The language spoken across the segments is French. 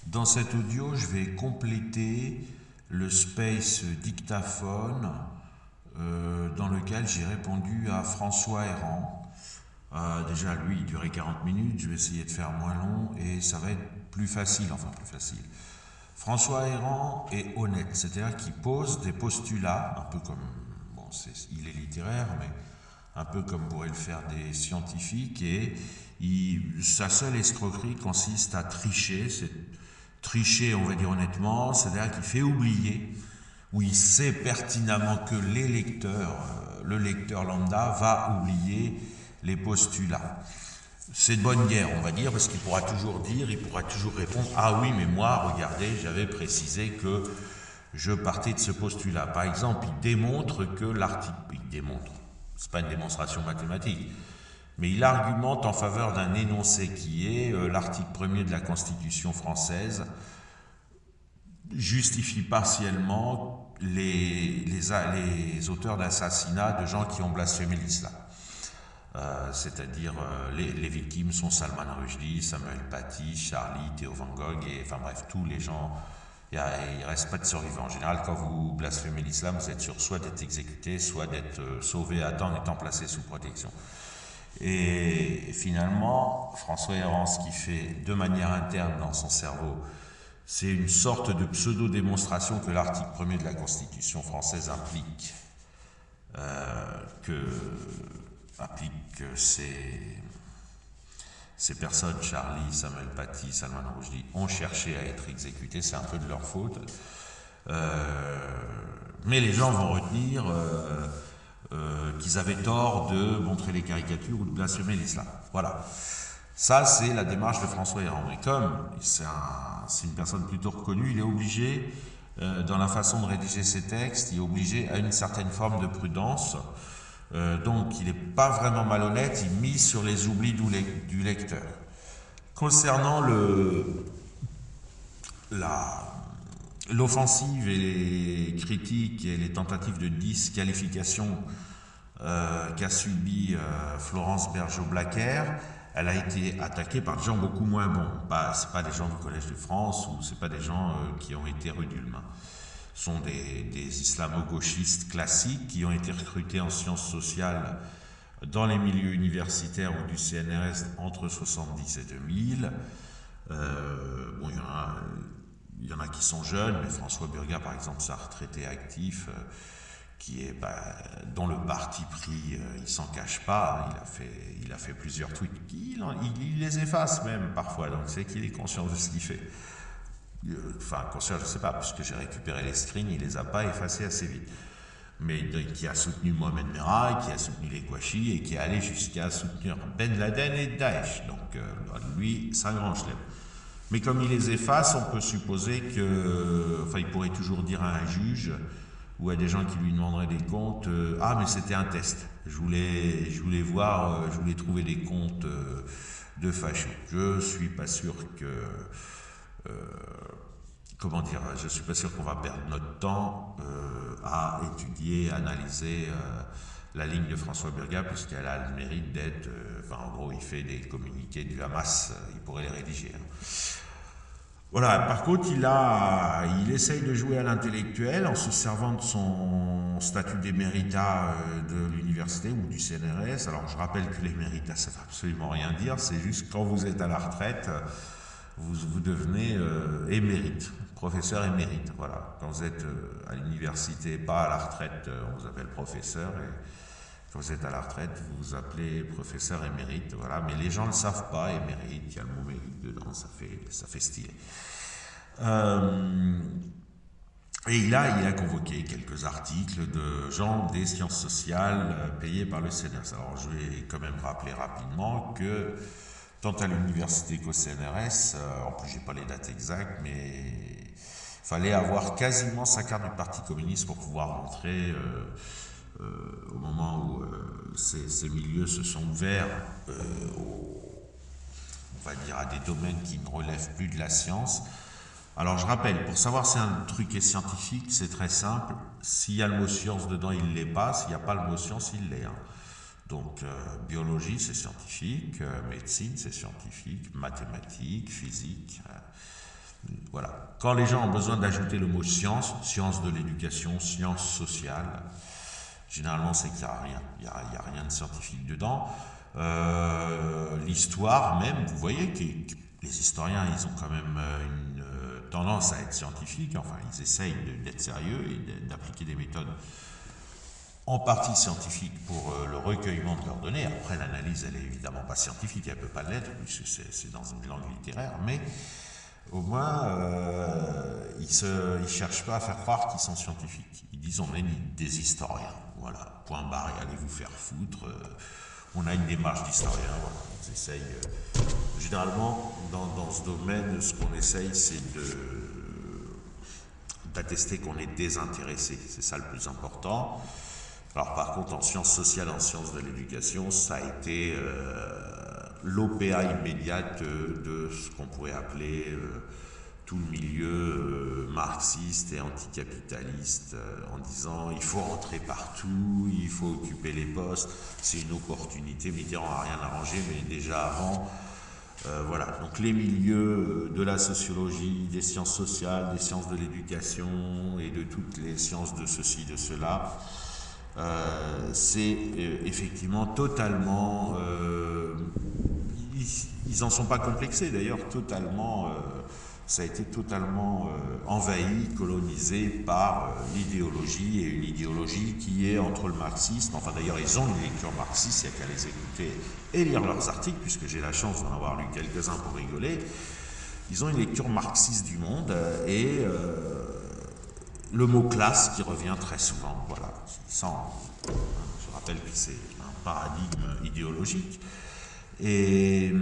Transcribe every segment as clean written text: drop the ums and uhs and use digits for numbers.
Dans cet audio, je vais compléter le space dictaphone dans lequel j'ai répondu à François Héran. Déjà, lui, il durait 40 minutes, je vais essayer de faire moins long et ça va être plus facile, enfin plus facile. François Héran est honnête, c'est-à-dire qu'il pose des postulats, un peu comme, bon, il est littéraire, mais un peu comme pourraient le faire des scientifiques, et sa seule escroquerie consiste à tricher, c'est tricher, on va dire honnêtement, c'est-à-dire qu'il fait oublier, ou il sait pertinemment que les lecteurs, le lecteur lambda va oublier les postulats. C'est de bonne guerre, on va dire, parce qu'il pourra toujours dire, il pourra toujours répondre, ah oui, mais moi, regardez, j'avais précisé que je partais de ce postulat. Par exemple, il démontre que l'article, il démontre, c'est pas une démonstration mathématique, mais il argumente en faveur d'un énoncé qui est l'article 1er de la Constitution française justifie partiellement les auteurs d'assassinats de gens qui ont blasphémé l'islam. C'est-à-dire les victimes sont Salman Rushdie, Samuel Paty, Charlie, Theo Van Gogh, et enfin bref, tous les gens. Il ne reste pas de survivants. En général, quand vous blasphémez l'islam, vous êtes sûr soit d'être exécuté, soit d'être sauvé à temps en étant placé sous protection. Et finalement, François Héran, ce qu'il fait de manière interne dans son cerveau, c'est une sorte de pseudo-démonstration que l'article 1er de la Constitution française implique que ces personnes, Charlie, Samuel Paty, Salman Rushdie, ont cherché à être exécutés, c'est un peu de leur faute. Mais les gens vont retenir qu'ils avaient tort de montrer les caricatures ou de blasphémer l'islam. Voilà. Ça, c'est la démarche de François Héran. Mais comme c'est une personne plutôt reconnue, il est obligé, dans la façon de rédiger ses textes, il est obligé à une certaine forme de prudence. Donc, il n'est pas vraiment malhonnête, il mise sur les oublis du lecteur. Concernant l'offensive et les critiques et les tentatives de disqualification qu'a subi Florence Bergeau-Blacker, elle a été attaquée par des gens beaucoup moins bons. C'est pas des gens du Collège de France ou c'est pas des gens qui ont été rue d'Ulm. Ce sont des islamo-gauchistes classiques qui ont été recrutés en sciences sociales dans les milieux universitaires ou du CNRS entre 1970 et 2000. Bon, il y en a qui sont jeunes, mais François Burgat, par exemple, c'est un retraité actif dont le parti pris, il s'en cache pas. Il a fait plusieurs tweets. Il les efface même parfois, donc c'est qu'il est conscient de ce qu'il fait. Enfin, conscient, je ne sais pas, puisque j'ai récupéré les screens, il les a pas effacés assez vite. Mais qui a soutenu Mohamed Merah, qui a soutenu les Kouachi et qui est allé jusqu'à soutenir Ben Laden et Daesh. Donc, lui, c'est un grand chelem. Mais comme il les efface, on peut supposer que, enfin, il pourrait toujours dire à un juge ou à des gens qui lui demanderaient des comptes, ah, mais c'était un test. Je voulais voir, je voulais trouver des comptes de fachos. Je suis pas sûr que je suis pas sûr qu'on va perdre notre temps à étudier, analyser la ligne de François Burgat, puisqu'elle a le mérite d'être, en gros, il fait des communiqués du Hamas, il pourrait les rédiger. Voilà, par contre, il essaye de jouer à l'intellectuel en se servant de son statut d'éméritat de l'université ou du CNRS. Alors, je rappelle que l'éméritat, ça ne veut absolument rien dire, c'est juste quand vous êtes à la retraite, vous devenez émérite, professeur émérite. Voilà. Quand vous êtes à l'université, pas à la retraite, on vous appelle professeur. Et quand vous êtes à la retraite, vous vous appelez professeur émérite. Voilà. Mais les gens ne le savent pas, émérite, il y a le mot mérite dedans, ça fait stylé. Et il a convoqué quelques articles de gens des sciences sociales payés par le CNRS. Alors je vais quand même rappeler rapidement que tant à l'université qu'au CNRS, en plus j'ai pas les dates exactes, mais il fallait avoir quasiment sa carte du Parti communiste pour pouvoir rentrer au moment où ces milieux se sont ouverts, on va dire, à des domaines qui ne relèvent plus de la science. Alors je rappelle, pour savoir si un truc est scientifique, c'est très simple. S'il y a le mot science dedans, il ne l'est pas. S'il n'y a pas le mot science, il l'est. Donc, biologie, c'est scientifique, médecine, c'est scientifique, mathématiques, physique. Voilà. Quand les gens ont besoin d'ajouter le mot science, science de l'éducation, science sociale, généralement c'est qu'il n'y a rien, il y a rien de scientifique dedans. L'histoire même, vous voyez que les historiens, ils ont quand même une tendance à être scientifiques, enfin ils essayent d'être sérieux et d'appliquer des méthodes en partie scientifiques pour le recueillement de leurs données. Après, l'analyse, elle est évidemment pas scientifique, elle ne peut pas l'être, puisque c'est dans une langue littéraire, mais au moins, ils ne cherchent pas à faire croire qu'ils sont scientifiques. Ils disent on est des historiens, voilà, point barre, et allez vous faire foutre. On a une démarche d'historien, voilà. Ils essayent, généralement, dans ce domaine, ce qu'on essaye, c'est d'attester qu'on est désintéressé. C'est ça le plus important. Alors par contre, en sciences sociales, en sciences de l'éducation, ça a été l'OPA immédiate de ce qu'on pourrait appeler tout le milieu marxiste et anticapitaliste, en disant il faut rentrer partout, il faut occuper les postes, c'est une opportunité. Mitterrand n'a rien arrangé, mais déjà avant, voilà. Donc les milieux de la sociologie, des sciences sociales, des sciences de l'éducation et de toutes les sciences de ceci, de cela, c'est effectivement totalement, ils n'en sont pas complexés d'ailleurs, totalement, ça a été totalement envahi, colonisé par l'idéologie, et une idéologie qui est entre le marxisme, enfin d'ailleurs ils ont une lecture marxiste, il n'y a qu'à les écouter et lire leurs articles, puisque j'ai la chance d'en avoir lu quelques-uns pour rigoler. Ils ont une lecture marxiste du monde et le mot classe qui revient très souvent, voilà. Je rappelle que c'est un paradigme idéologique. Et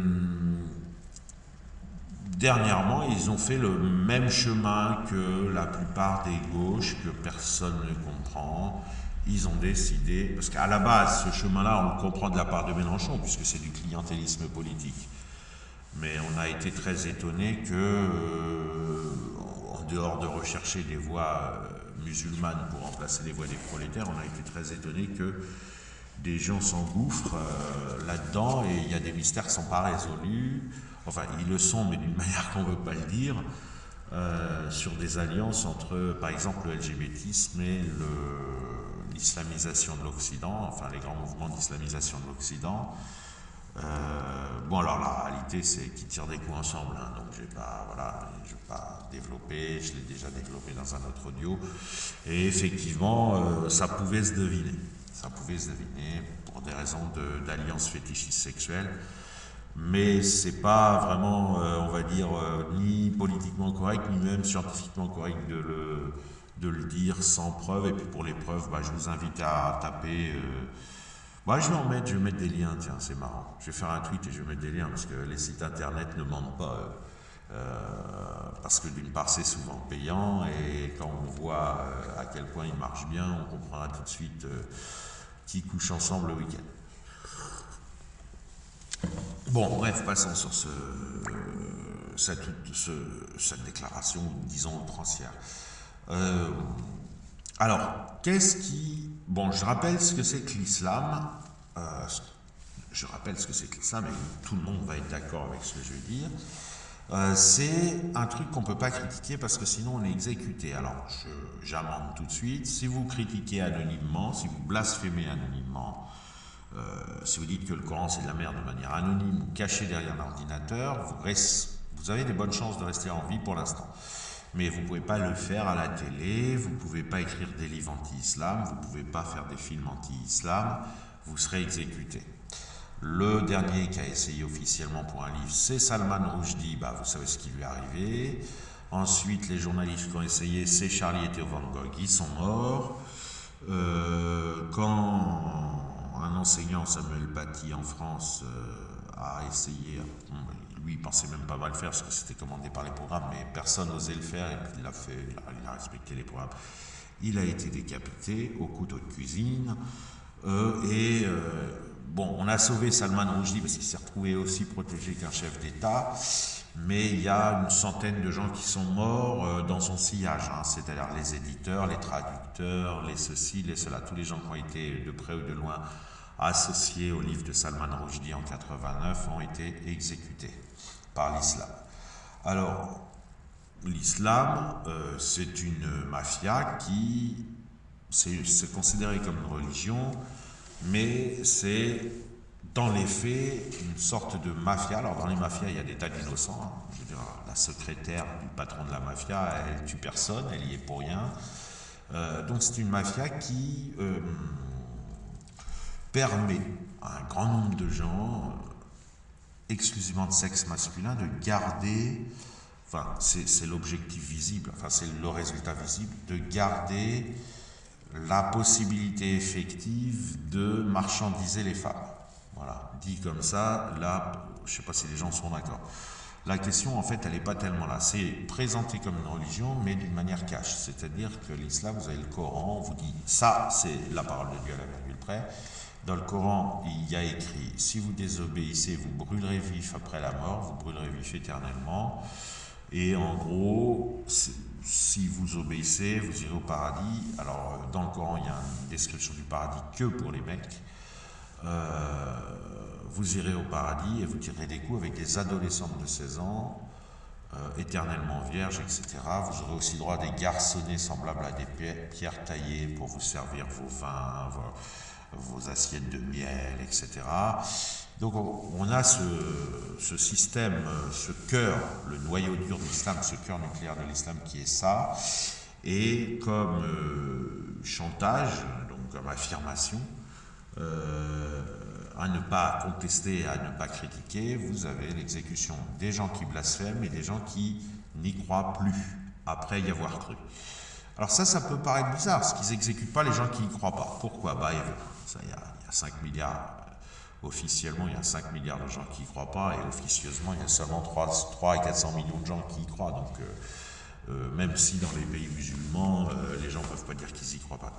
dernièrement, ils ont fait le même chemin que la plupart des gauches, que personne ne comprend. Ils ont décidé, parce qu'à la base, ce chemin-là, on le comprend de la part de Mélenchon, puisque c'est du clientélisme politique. Mais on a été très étonné que, en dehors de rechercher des voies musulmanes pour remplacer les voies des prolétaires, on a été très étonné que des gens s'engouffrent là-dedans, et il y a des mystères qui ne sont pas résolus. Enfin, ils le sont, mais d'une manière qu'on ne veut pas le dire, sur des alliances entre, par exemple, le LGBTisme et l'islamisation de l'Occident, enfin les grands mouvements d'islamisation de l'Occident. Bon, alors la réalité, c'est qu'ils tirent des coups ensemble, hein, donc je ne vais pas développer, je l'ai déjà développé dans un autre audio, et effectivement, ça pouvait se deviner. Ça pouvait se deviner pour des raisons d'alliance fétichistes sexuelle, mais c'est pas vraiment, on va dire, ni politiquement correct, ni même scientifiquement correct de le dire sans preuve. Et puis pour les preuves, je vous invite à taper. Je vais mettre des liens, tiens, c'est marrant. Je vais faire un tweet et je vais mettre des liens, parce que les sites internet ne mentent pas. Parce que d'une part c'est souvent payant, et quand on voit à quel point il marche bien, on comprendra tout de suite qui couche ensemble le week-end. Bon, bref, passons sur cette déclaration, disons, outrancière. Alors, qu'est-ce qui... Bon, je rappelle ce que c'est que l'islam. Je rappelle ce que c'est que l'islam, et tout le monde va être d'accord avec ce que je vais dire. C'est un truc qu'on ne peut pas critiquer, parce que sinon on est exécuté. Alors, j'amende tout de suite. Si vous critiquez anonymement, si vous blasphémez anonymement, si vous dites que le Coran c'est de la merde de manière anonyme ou cachée derrière l'ordinateur, vous avez des bonnes chances de rester en vie pour l'instant. Mais vous ne pouvez pas le faire à la télé, vous ne pouvez pas écrire des livres anti-islam, vous ne pouvez pas faire des films anti-islam, vous serez exécuté. Le dernier qui a essayé officiellement pour un livre, c'est Salman Rushdie, vous savez ce qui lui est arrivé. Ensuite, les journalistes qui ont essayé, c'est Charlie et Theo Van Gogh, ils sont morts. Quand un enseignant, Samuel Paty, en France, a essayé, lui il pensait même pas mal le faire parce que c'était commandé par les programmes, mais personne n'osait le faire, et puis il l'a fait, il a respecté les programmes. Il a été décapité au couteau de cuisine, bon, on a sauvé Salman Rushdie parce qu'il s'est retrouvé aussi protégé qu'un chef d'État, mais il y a une centaine de gens qui sont morts dans son sillage, hein, c'est-à-dire les éditeurs, les traducteurs, les ceci, les cela, tous les gens qui ont été de près ou de loin associés au livre de Salman Rushdie en 89 ont été exécutés par l'islam. Alors, l'islam, c'est une mafia qui, c'est considéré comme une religion, mais c'est dans les faits une sorte de mafia. Alors dans les mafias, il y a des tas d'innocents, hein. Je veux dire, la secrétaire du patron de la mafia, elle tue personne, elle y est pour rien. Donc c'est une mafia qui permet à un grand nombre de gens, exclusivement de sexe masculin, de garder, enfin c'est l'objectif visible, enfin c'est le résultat visible, de garder la possibilité effective de marchandiser les femmes. Voilà, dit comme ça, là, je ne sais pas si les gens sont d'accord. La question, en fait, elle n'est pas tellement là. C'est présenté comme une religion, mais d'une manière cash. C'est-à-dire que l'islam, vous avez le Coran, on vous dit, ça, c'est la parole de Dieu à la virgule près. Dans le Coran, il y a écrit, si vous désobéissez, vous brûlerez vif après la mort, vous brûlerez vif éternellement. Et en gros, si vous obéissez, vous irez au paradis. Alors, dans le Coran, il y a une description du paradis que pour les mecs. Vous irez au paradis et vous tirerez des coups avec des adolescentes de 16 ans, éternellement vierges, etc. Vous aurez aussi droit à des garçonnets semblables à des pierres taillées pour vous servir vos vins, vos assiettes de miel, etc. Donc on a ce système, ce cœur, le noyau dur de l'islam, ce cœur nucléaire de l'islam qui est ça, et comme chantage, donc comme affirmation, à ne pas contester, à ne pas critiquer, vous avez l'exécution des gens qui blasphèment et des gens qui n'y croient plus, après y avoir cru. Alors ça peut paraître bizarre, parce qu'ils n'exécutent pas les gens qui n'y croient pas. Pourquoi? Il y a 5 milliards, officiellement il y a 5 milliards de gens qui n'y croient pas, et officieusement il y a seulement 3 et 400 millions de gens qui y croient. Donc même si dans les pays musulmans, les gens ne peuvent pas dire qu'ils n'y croient pas.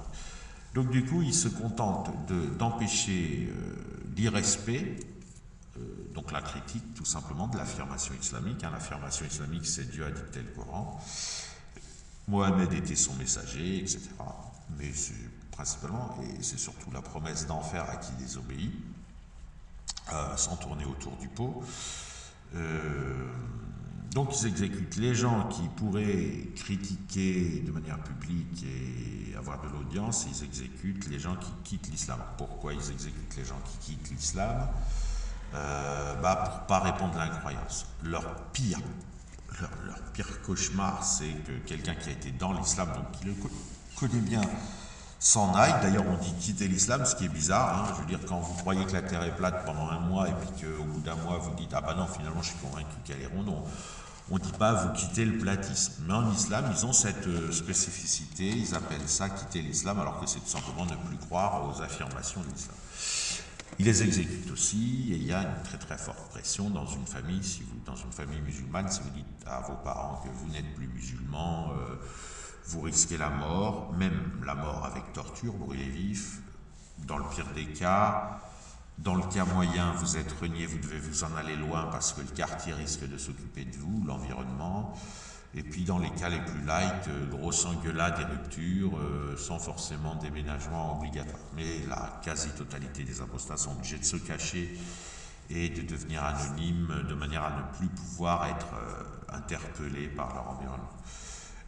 Donc du coup, ils se contentent d'empêcher l'irrespect, donc la critique tout simplement de l'affirmation islamique. Hein. L'affirmation islamique, c'est Dieu a dicté le Coran, Mohamed était son messager, etc. Mais c'est principalement, et c'est surtout la promesse d'enfer à qui désobéit, sans tourner autour du pot. Donc ils exécutent les gens qui pourraient critiquer de manière publique et avoir de l'audience, ils exécutent les gens qui quittent l'islam. Pourquoi ils exécutent les gens qui quittent l'islam? Pour ne pas répondre à l'incroyance. Leur pire cauchemar, c'est que quelqu'un qui a été dans l'islam, donc qui le connaît bien, s'en aille. D'ailleurs, on dit quitter l'islam, ce qui est bizarre. Hein. Je veux dire, quand vous croyez que la terre est plate pendant un mois et puis qu'au bout d'un mois, vous dites « Ah bah non, finalement, je suis convaincu qu'elle est ronde », on ne dit pas « vous quittez le platisme ». Mais en islam, ils ont cette spécificité, ils appellent ça quitter l'islam, alors que c'est tout simplement ne plus croire aux affirmations de l'islam. Ils les exécutent aussi, et il y a une très très forte pression dans une famille. Dans une famille musulmane, si vous dites à vos parents que vous n'êtes plus musulman, vous risquez la mort, même la mort avec torture, brûlé vif. Dans le pire des cas, dans le cas moyen, vous êtes renié, vous devez vous en aller loin parce que le quartier risque de s'occuper de vous, l'environnement. Et puis dans les cas les plus light, grosse engueulade et rupture, sans forcément déménagement obligatoire. Mais la quasi-totalité des apostats sont obligés de se cacher et de devenir anonymes de manière à ne plus pouvoir être interpellés par leur environnement.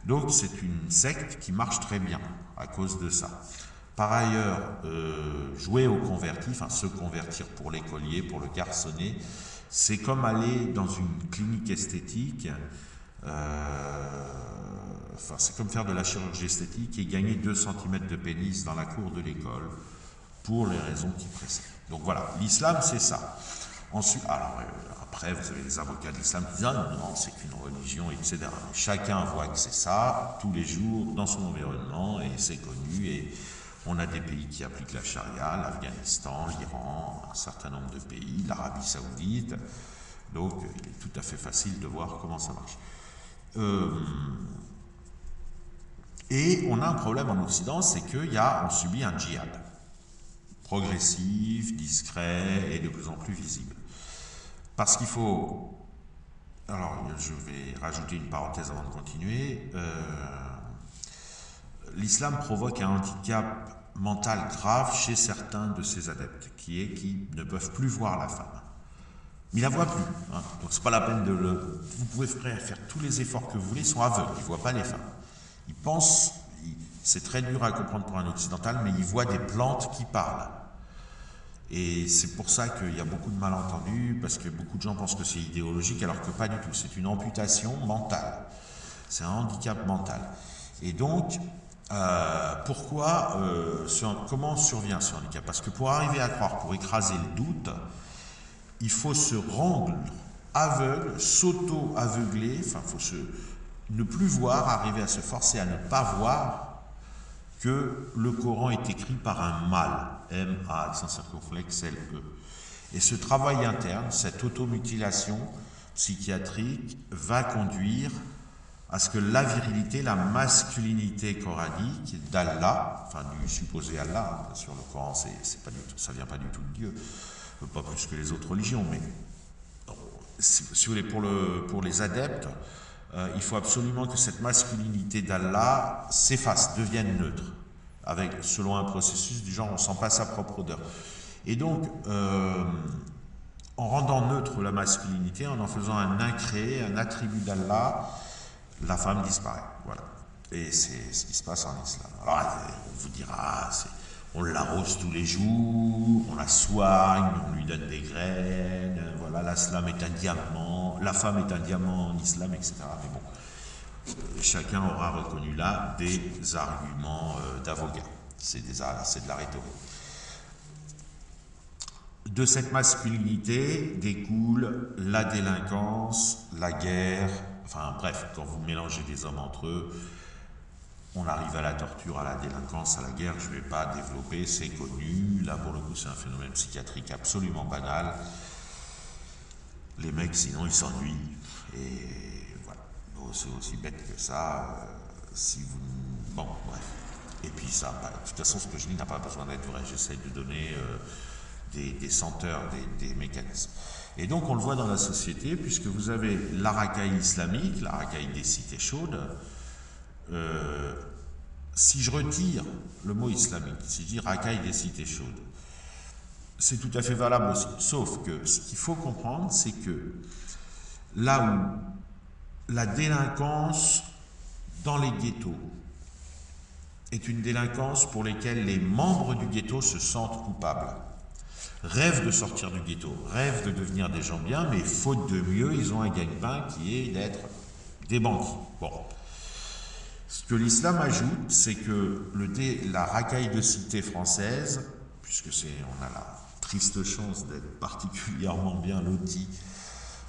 Donc c'est une secte qui marche très bien à cause de ça. Par ailleurs, jouer au converti, enfin se convertir pour l'écolier, pour le garçonnet, c'est comme aller dans une clinique esthétique. C'est comme faire de la chirurgie esthétique et gagner 2 cm de pénis dans la cour de l'école pour les raisons qui précèdent. Donc voilà, l'islam c'est ça. Ensuite, alors après vous avez les avocats de l'islam qui disent ah, non, c'est qu'une religion, etc. Mais chacun voit que c'est ça tous les jours dans son environnement et c'est connu. Et on a des pays qui appliquent la charia, l'Afghanistan, l'Iran, un certain nombre de pays, l'Arabie Saoudite. Donc il est tout à fait facile de voir comment ça marche. Et on a un problème en Occident, c'est qu'on subit un djihad progressif, discret et de plus en plus visible. Parce qu'il faut... Alors, je vais rajouter une parenthèse avant de continuer. L'islam provoque un handicap mental grave chez certains de ses adeptes, qui ne peuvent plus voir la femme. Mais il la voit plus. Hein. Donc c'est pas la peine de le... Vous pouvez faire tous les efforts que vous voulez, ils sont aveugles, ils ne voient pas les femmes. Ils pensent, c'est très dur à comprendre pour un occidental, mais ils voient des plantes qui parlent. Et c'est pour ça qu'il y a beaucoup de malentendus, parce que beaucoup de gens pensent que c'est idéologique, alors que pas du tout. C'est une amputation mentale. C'est un handicap mental. Et donc, comment survient ce handicap? Parce que pour arriver à croire, pour écraser le doute, il faut se rendre aveugle, s'auto-aveugler, enfin, il faut ne plus voir, arriver à se forcer à ne pas voir que le Coran est écrit par un mâle, M-A, accent circonflexe, L-E. Et ce travail interne, cette automutilation psychiatrique, va conduire à ce que la virilité, la masculinité coranique d'Allah, enfin du supposé Allah, bien sûr le Coran c'est pas du tout, ça vient pas du tout de Dieu, pas plus que les autres religions, mais si vous voulez, pour les adeptes, il faut absolument que cette masculinité d'Allah s'efface, devienne neutre, selon un processus du genre on sent pas sa propre odeur. Et donc, en rendant neutre la masculinité, en faisant un incréé, un attribut d'Allah, la femme disparaît. Voilà. Et c'est ce qui se passe en islam. Alors, on vous dira, on l'arrose tous les jours, on la soigne, on lui donne des graines, voilà, l'islam est un diamant, la femme est un diamant en islam, etc. Mais bon, chacun aura reconnu là des arguments d'avocat. C'est de la rhétorique. De cette masculinité découle la délinquance, la guerre, enfin bref, quand vous mélangez des hommes entre eux, on arrive à la torture, à la délinquance, à la guerre, je ne vais pas développer, c'est connu, là pour le coup c'est un phénomène psychiatrique absolument banal. Les mecs sinon ils s'ennuient, et voilà, bon, c'est aussi bête que ça, bon bref. Et puis ça, de toute façon ce que je dis n'a pas besoin d'être vrai, j'essaie de donner des senteurs, des mécanismes. Et donc on le voit dans la société, puisque vous avez la racaille islamique, la racaille des cités chaudes. Si je retire le mot islamique, si je dis racaille des cités chaudes, c'est tout à fait valable aussi. Sauf que ce qu'il faut comprendre, c'est que là où la délinquance dans les ghettos est une délinquance pour laquelle les membres du ghetto se sentent coupables, rêvent de sortir du ghetto, rêvent de devenir des gens bien, mais faute de mieux, ils ont un gagne-pain qui est d'être des bandits. Bon. Ce que l'islam ajoute, c'est que la racaille de cité française, puisque on a la triste chance d'être particulièrement bien loti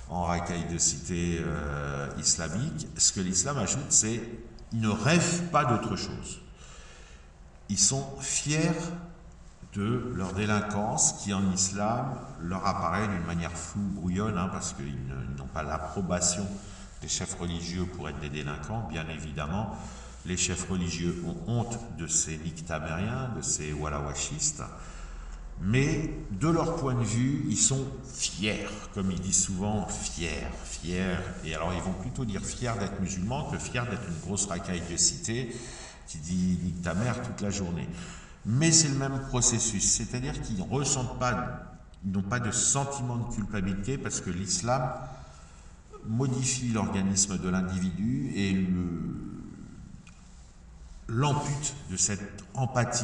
en racaille de cité islamique, ce que l'islam ajoute, c'est qu'ils ne rêvent pas d'autre chose. Ils sont fiers de leur délinquance qui en islam leur apparaît d'une manière floue, brouillonne, parce qu'ils n'ont pas l'approbation des chefs religieux pour être des délinquants, bien évidemment. Les chefs religieux ont honte de ces nictamériens, de ces wallawachistes, mais de leur point de vue, ils sont fiers, comme ils disent souvent, fiers, et alors ils vont plutôt dire fiers d'être musulmans que fiers d'être une grosse racaille de cité qui dit nique ta mère toute la journée. Mais c'est le même processus, c'est-à-dire qu'ils n'ont pas de sentiment de culpabilité parce que l'islam modifie l'organisme de l'individu et l'ampute de cette empathie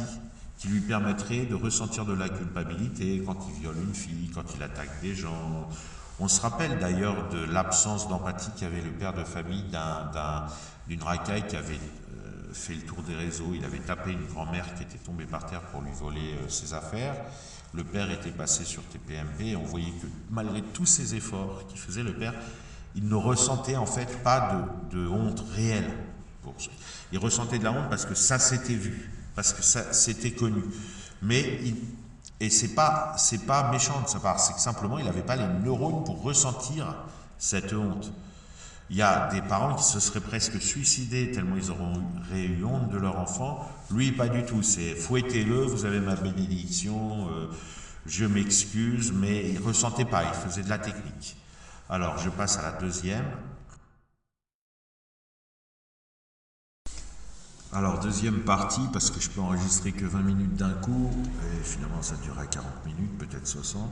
qui lui permettrait de ressentir de la culpabilité quand il viole une fille, quand il attaque des gens. On se rappelle d'ailleurs de l'absence d'empathie qu'avait le père de famille d'une racaille qui avait fait le tour des réseaux. Il avait tapé une grand-mère qui était tombée par terre pour lui voler ses affaires. Le père était passé sur TPMP et on voyait que malgré tous ces efforts qu'il faisait, le père, il ne ressentait en fait pas de honte réelle. Il ressentait de la honte parce que ça s'était vu, parce que ça c'était connu. Et c'est pas méchant de sa part, c'est que simplement il n'avait pas les neurones pour ressentir cette honte. Il y a des parents qui se seraient presque suicidés tellement ils auraient eu honte de leur enfant. Lui, pas du tout. C'est fouettez-le, vous avez ma bénédiction, je m'excuse, mais il ne ressentait pas, il faisait de la technique. Alors, je passe à la deuxième. Alors, deuxième partie, parce que je peux enregistrer que 20 minutes d'un coup, et finalement ça durera 40 minutes, peut-être 60.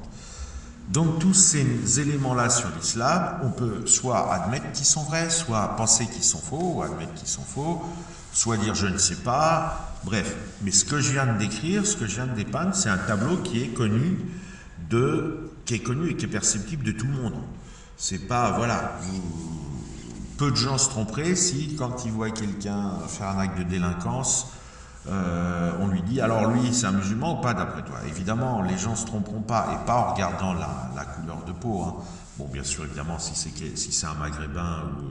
Donc tous ces éléments-là sur l'islam, on peut soit admettre qu'ils sont vrais, soit penser qu'ils sont faux, ou admettre qu'ils sont faux, soit dire je ne sais pas, bref. Mais ce que je viens de décrire, ce que je viens de dépeindre, c'est un tableau qui est connu et qui est perceptible de tout le monde. C'est pas, voilà, peu de gens se tromperaient si, quand ils voient quelqu'un faire un acte de délinquance, on lui dit alors lui c'est un musulman ou pas d'après toi. Évidemment les gens se tromperont pas, et pas en regardant la couleur de peau, hein. Bon, bien sûr, évidemment, si c'est un maghrébin ou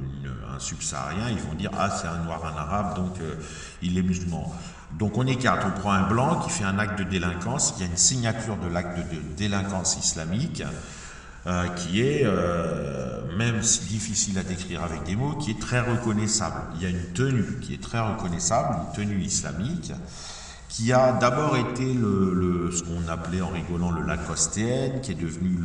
un subsaharien, ils vont dire ah c'est un noir, un arabe, donc il est musulman. Donc on écarte, on prend un blanc qui fait un acte de délinquance, il y a une signature de l'acte de délinquance islamique, qui est, même si difficile à décrire avec des mots, qui est très reconnaissable. Il y a une tenue qui est très reconnaissable, une tenue islamique, qui a d'abord été ce qu'on appelait en rigolant le lacostéenne, qui est devenu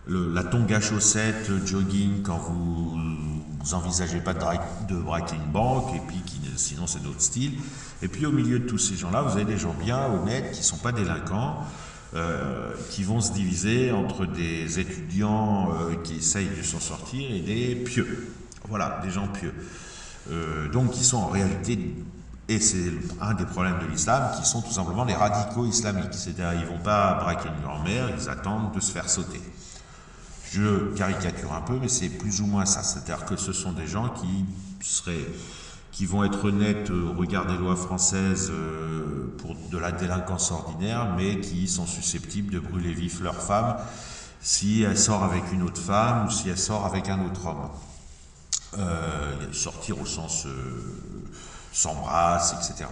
la tongue à chaussettes jogging quand vous envisagez pas de braquer une banque, et puis sinon c'est d'autres styles. Et puis au milieu de tous ces gens-là, vous avez des gens bien honnêtes qui ne sont pas délinquants, qui vont se diviser entre des étudiants qui essayent de s'en sortir et des pieux. Voilà, des gens pieux. Donc qui sont en réalité, et c'est un des problèmes de l'islam, qui sont tout simplement les radicaux islamiques. C'est-à-dire ils ne vont pas braquer une grand-mère, ils attendent de se faire sauter. Je caricature un peu, mais c'est plus ou moins ça. C'est-à-dire que ce sont des gens qui vont être honnêtes au regard des lois françaises pour de la délinquance ordinaire, mais qui sont susceptibles de brûler vif leur femme si elle sort avec une autre femme ou si elle sort avec un autre homme. Sortir au sens s'embrasse, etc.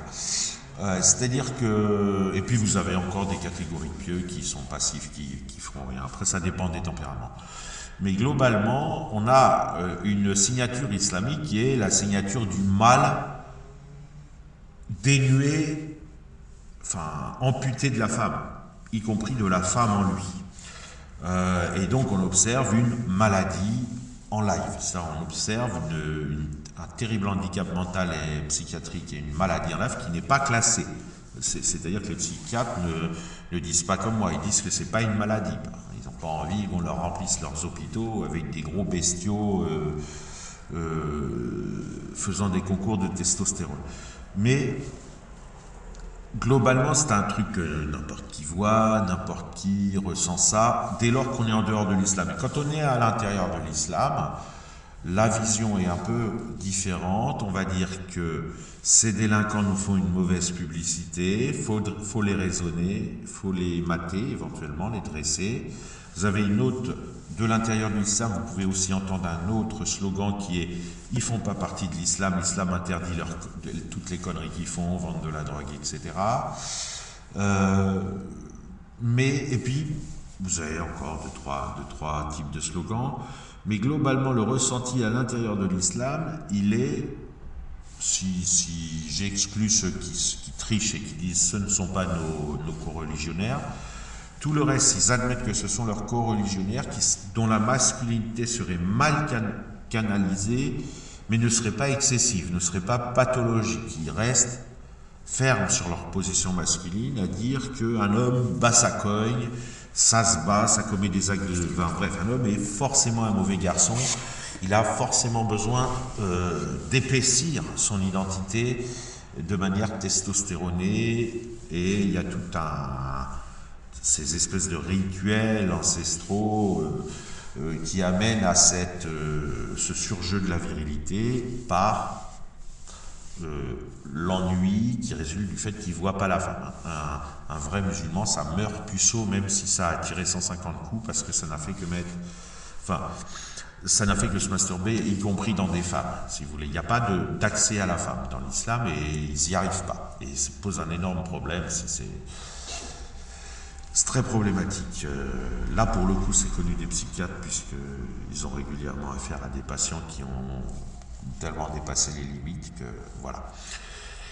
C'est-à-dire que... Et puis vous avez encore des catégories de pieux qui sont passifs, qui feront rien. Après, ça dépend des tempéraments. Mais globalement, on a une signature islamique qui est la signature du mal dénué, enfin amputé de la femme, y compris de la femme en lui. Et donc on observe une maladie en live. Ça, on observe un terrible handicap mental et psychiatrique et une maladie en live qui n'est pas classée. C'est-à-dire que les psychiatres ne disent pas comme moi, ils disent que c'est pas une maladie. Ils n'ont pas envie qu'on leur remplisse leurs hôpitaux avec des gros bestiaux faisant des concours de testostérone. Mais globalement, c'est un truc que n'importe qui voit, n'importe qui ressent ça, dès lors qu'on est en dehors de l'islam. Et quand on est à l'intérieur de l'islam, la vision est un peu différente. On va dire que ces délinquants nous font une mauvaise publicité, faut les raisonner, faut les mater, éventuellement les dresser. Vous avez une autre, de l'intérieur de l'islam, vous pouvez aussi entendre un autre slogan qui est « Ils font pas partie de l'islam, l'islam interdit toutes les conneries qu'ils font, vendre de la drogue, etc. » Et puis, vous avez encore deux, trois types de slogans. Mais globalement, le ressenti à l'intérieur de l'islam, il est, si j'exclus ceux qui trichent et qui disent ce ne sont pas nos co-religionnaires, tout le reste, ils admettent que ce sont leurs co-religionnaires dont la masculinité serait mal canalisée, mais ne serait pas excessive, ne serait pas pathologique. Ils restent fermes sur leur position masculine, à dire qu'un homme bat sa cogne, ça se bat, ça commet des actes de... Enfin, bref, un homme est forcément un mauvais garçon, il a forcément besoin d'épaissir son identité de manière testostéronée, et il y a ces espèces de rituels ancestraux qui amènent à ce surjeu de la virilité par l'ennui qui résulte du fait qu'il ne voit pas la femme. Un vrai musulman, ça meurt puceau même si ça a tiré 150 coups, parce que ça n'a fait que ça n'a fait que se masturber, y compris dans des femmes, si vous voulez. Il n'y a pas d'accès à la femme dans l'islam, et ils n'y arrivent pas. Et ça pose un énorme problème. C'est très problématique. Là, pour le coup, c'est connu des psychiatres, puisqu'ils ont régulièrement affaire à des patients qui ont tellement dépassé les limites que voilà.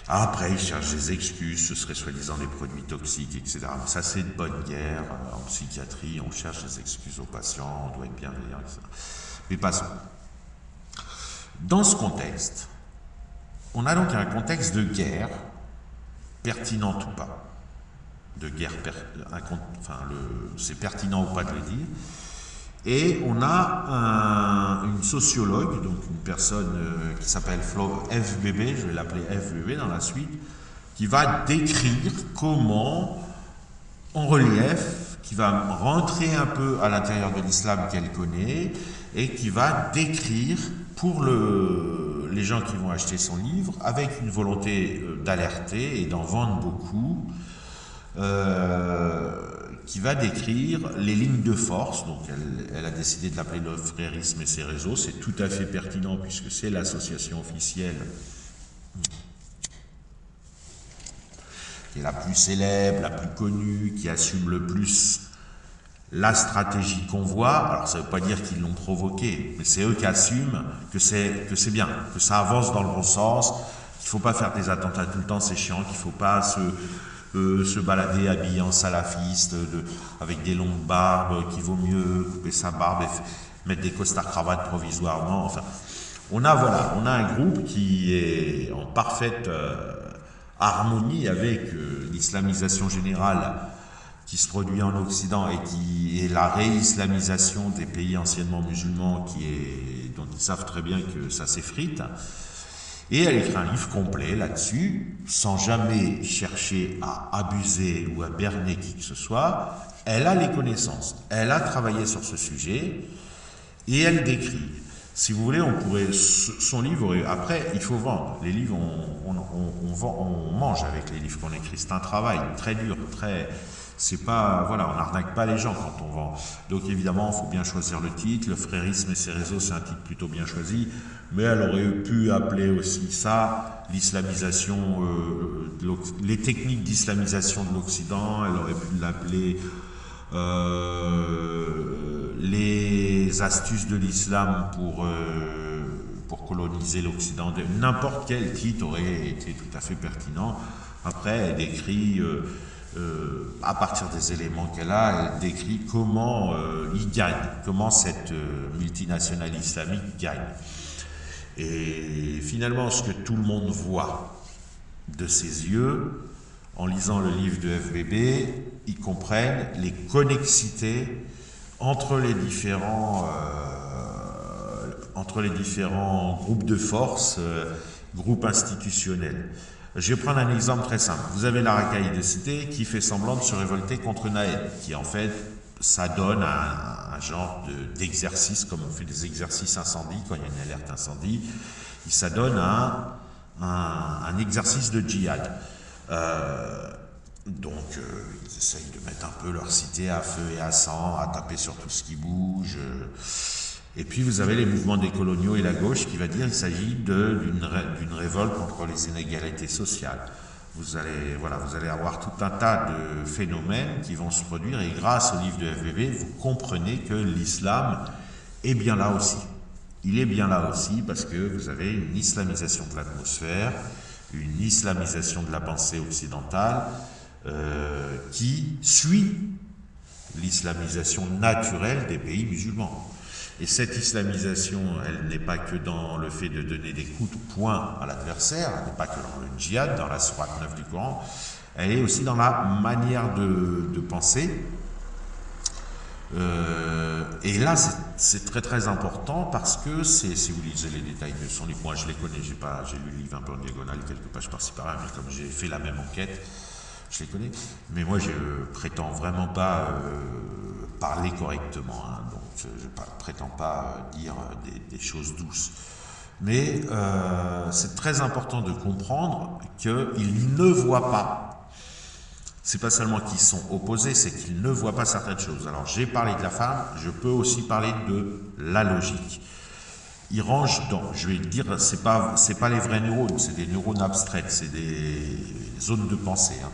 Après, ils cherchent des excuses, ce serait soi-disant des produits toxiques, etc. Mais ça, c'est de bonne guerre. En psychiatrie, on cherche des excuses aux patients, on doit être bienveillant, etc. Mais passons. Dans ce contexte, on a donc un contexte de guerre, pertinente ou pas. de guerre, enfin, c'est pertinent ou pas de le dire. Et on a une sociologue, donc une personne qui s'appelle FBB, je vais l'appeler FBB dans la suite, qui va décrire comment, en relief, qui va rentrer un peu à l'intérieur de l'islam qu'elle connaît et qui va décrire pour les gens qui vont acheter son livre, avec une volonté d'alerter et d'en vendre beaucoup, qui va décrire les lignes de force. Donc elle a décidé de l'appeler le frérisme et ses réseaux. C'est tout à fait pertinent puisque c'est l'association officielle qui est la plus célèbre, la plus connue, qui assume le plus la stratégie qu'on voit. Alors ça ne veut pas dire qu'ils l'ont provoqué, mais c'est eux qui assument que c'est bien, que ça avance dans le bon sens, qu'il ne faut pas faire des attentats tout le temps, c'est chiant, qu'il ne faut pas se balader habillé en salafiste, avec des longues barbes, qu'il vaut mieux couper sa barbe et mettre des costards cravates provisoirement. Enfin, on a un groupe qui est en parfaite harmonie avec l'islamisation générale qui se produit en Occident et qui est la réislamisation des pays anciennement musulmans dont ils savent très bien que ça s'effrite. Et elle écrit un livre complet là-dessus, sans jamais chercher à abuser ou à berner qui que ce soit. Elle a les connaissances, elle a travaillé sur ce sujet et elle décrit. Si vous voulez, son livre, après, il faut vendre. Les livres, on mange avec les livres qu'on écrit. C'est un travail très dur, c'est pas, voilà, on n'arnaque pas les gens quand on vend. Donc évidemment, il faut bien choisir le titre. Le frérisme et ses réseaux, c'est un titre plutôt bien choisi. Mais elle aurait pu appeler aussi ça l'islamisation, les techniques d'islamisation de l'Occident. Elle aurait pu l'appeler les astuces de l'islam pour coloniser l'Occident. N'importe quel titre aurait été tout à fait pertinent. Après, elle décrit, à partir des éléments qu'elle a, elle décrit comment il gagne, comment cette multinationale islamique gagne. Et finalement, ce que tout le monde voit de ses yeux, en lisant le livre de FBB, ils comprennent les connexités entre les différents groupes de force, groupes institutionnels. Je vais prendre un exemple très simple. Vous avez la racaille de cité qui fait semblant de se révolter contre Naël, qui en fait, ça donne un genre d'exercice, comme on fait des exercices incendie, quand il y a une alerte incendie, ça donne un exercice de djihad. Donc, ils essayent de mettre un peu leur cité à feu et à sang, à taper sur tout ce qui bouge. Et puis, vous avez les mouvements des coloniaux et la gauche qui va dire qu'il s'agit d'une révolte contre les inégalités sociales. Vous allez avoir tout un tas de phénomènes qui vont se produire et grâce au livre de FBB, vous comprenez que l'islam est bien là aussi. Il est bien là aussi parce que vous avez une islamisation de l'atmosphère, une islamisation de la pensée occidentale qui suit l'islamisation naturelle des pays musulmans. Et cette islamisation, elle n'est pas que dans le fait de donner des coups de poing à l'adversaire, elle n'est pas que dans le djihad, dans la sourate 9 du Coran, elle est aussi dans la manière de penser. Et là, c'est très très important parce que si vous lisez les détails de son livre, moi je les connais, j'ai lu le livre un peu en diagonale, quelques pages par-ci par-là, mais comme j'ai fait la même enquête, je les connais. Mais moi je prétends vraiment pas parler correctement, hein, donc je ne prétends pas dire des choses douces. Mais c'est très important de comprendre qu'ils ne voient pas. C'est pas seulement qu'ils sont opposés, c'est qu'ils ne voient pas certaines choses. Alors j'ai parlé de la femme, je peux aussi parler de la logique. Ils rangent je vais dire, c'est pas les vrais neurones, c'est des neurones abstraites, c'est des zones de pensée. Hein.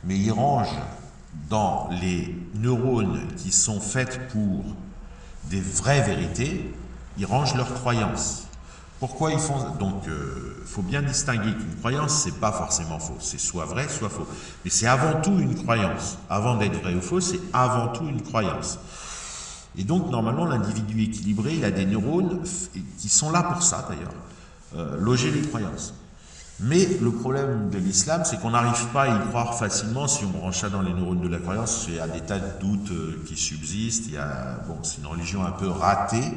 Mais ils rangent dans les neurones qui sont faites pour des vraies vérités, ils rangent leurs croyances. Pourquoi ils font... Donc, il faut bien distinguer qu'une croyance, c'est pas forcément faux. C'est soit vrai, soit faux. Mais c'est avant tout une croyance. Avant d'être vrai ou faux, c'est avant tout une croyance. Et donc, normalement, l'individu équilibré, il a des neurones qui sont là pour ça, d'ailleurs. Loger les croyances. Mais le problème de l'islam, c'est qu'on n'arrive pas à y croire facilement si on branche ça dans les neurones de la croyance. Il y a des tas de doutes qui subsistent. Bon, c'est une religion un peu ratée.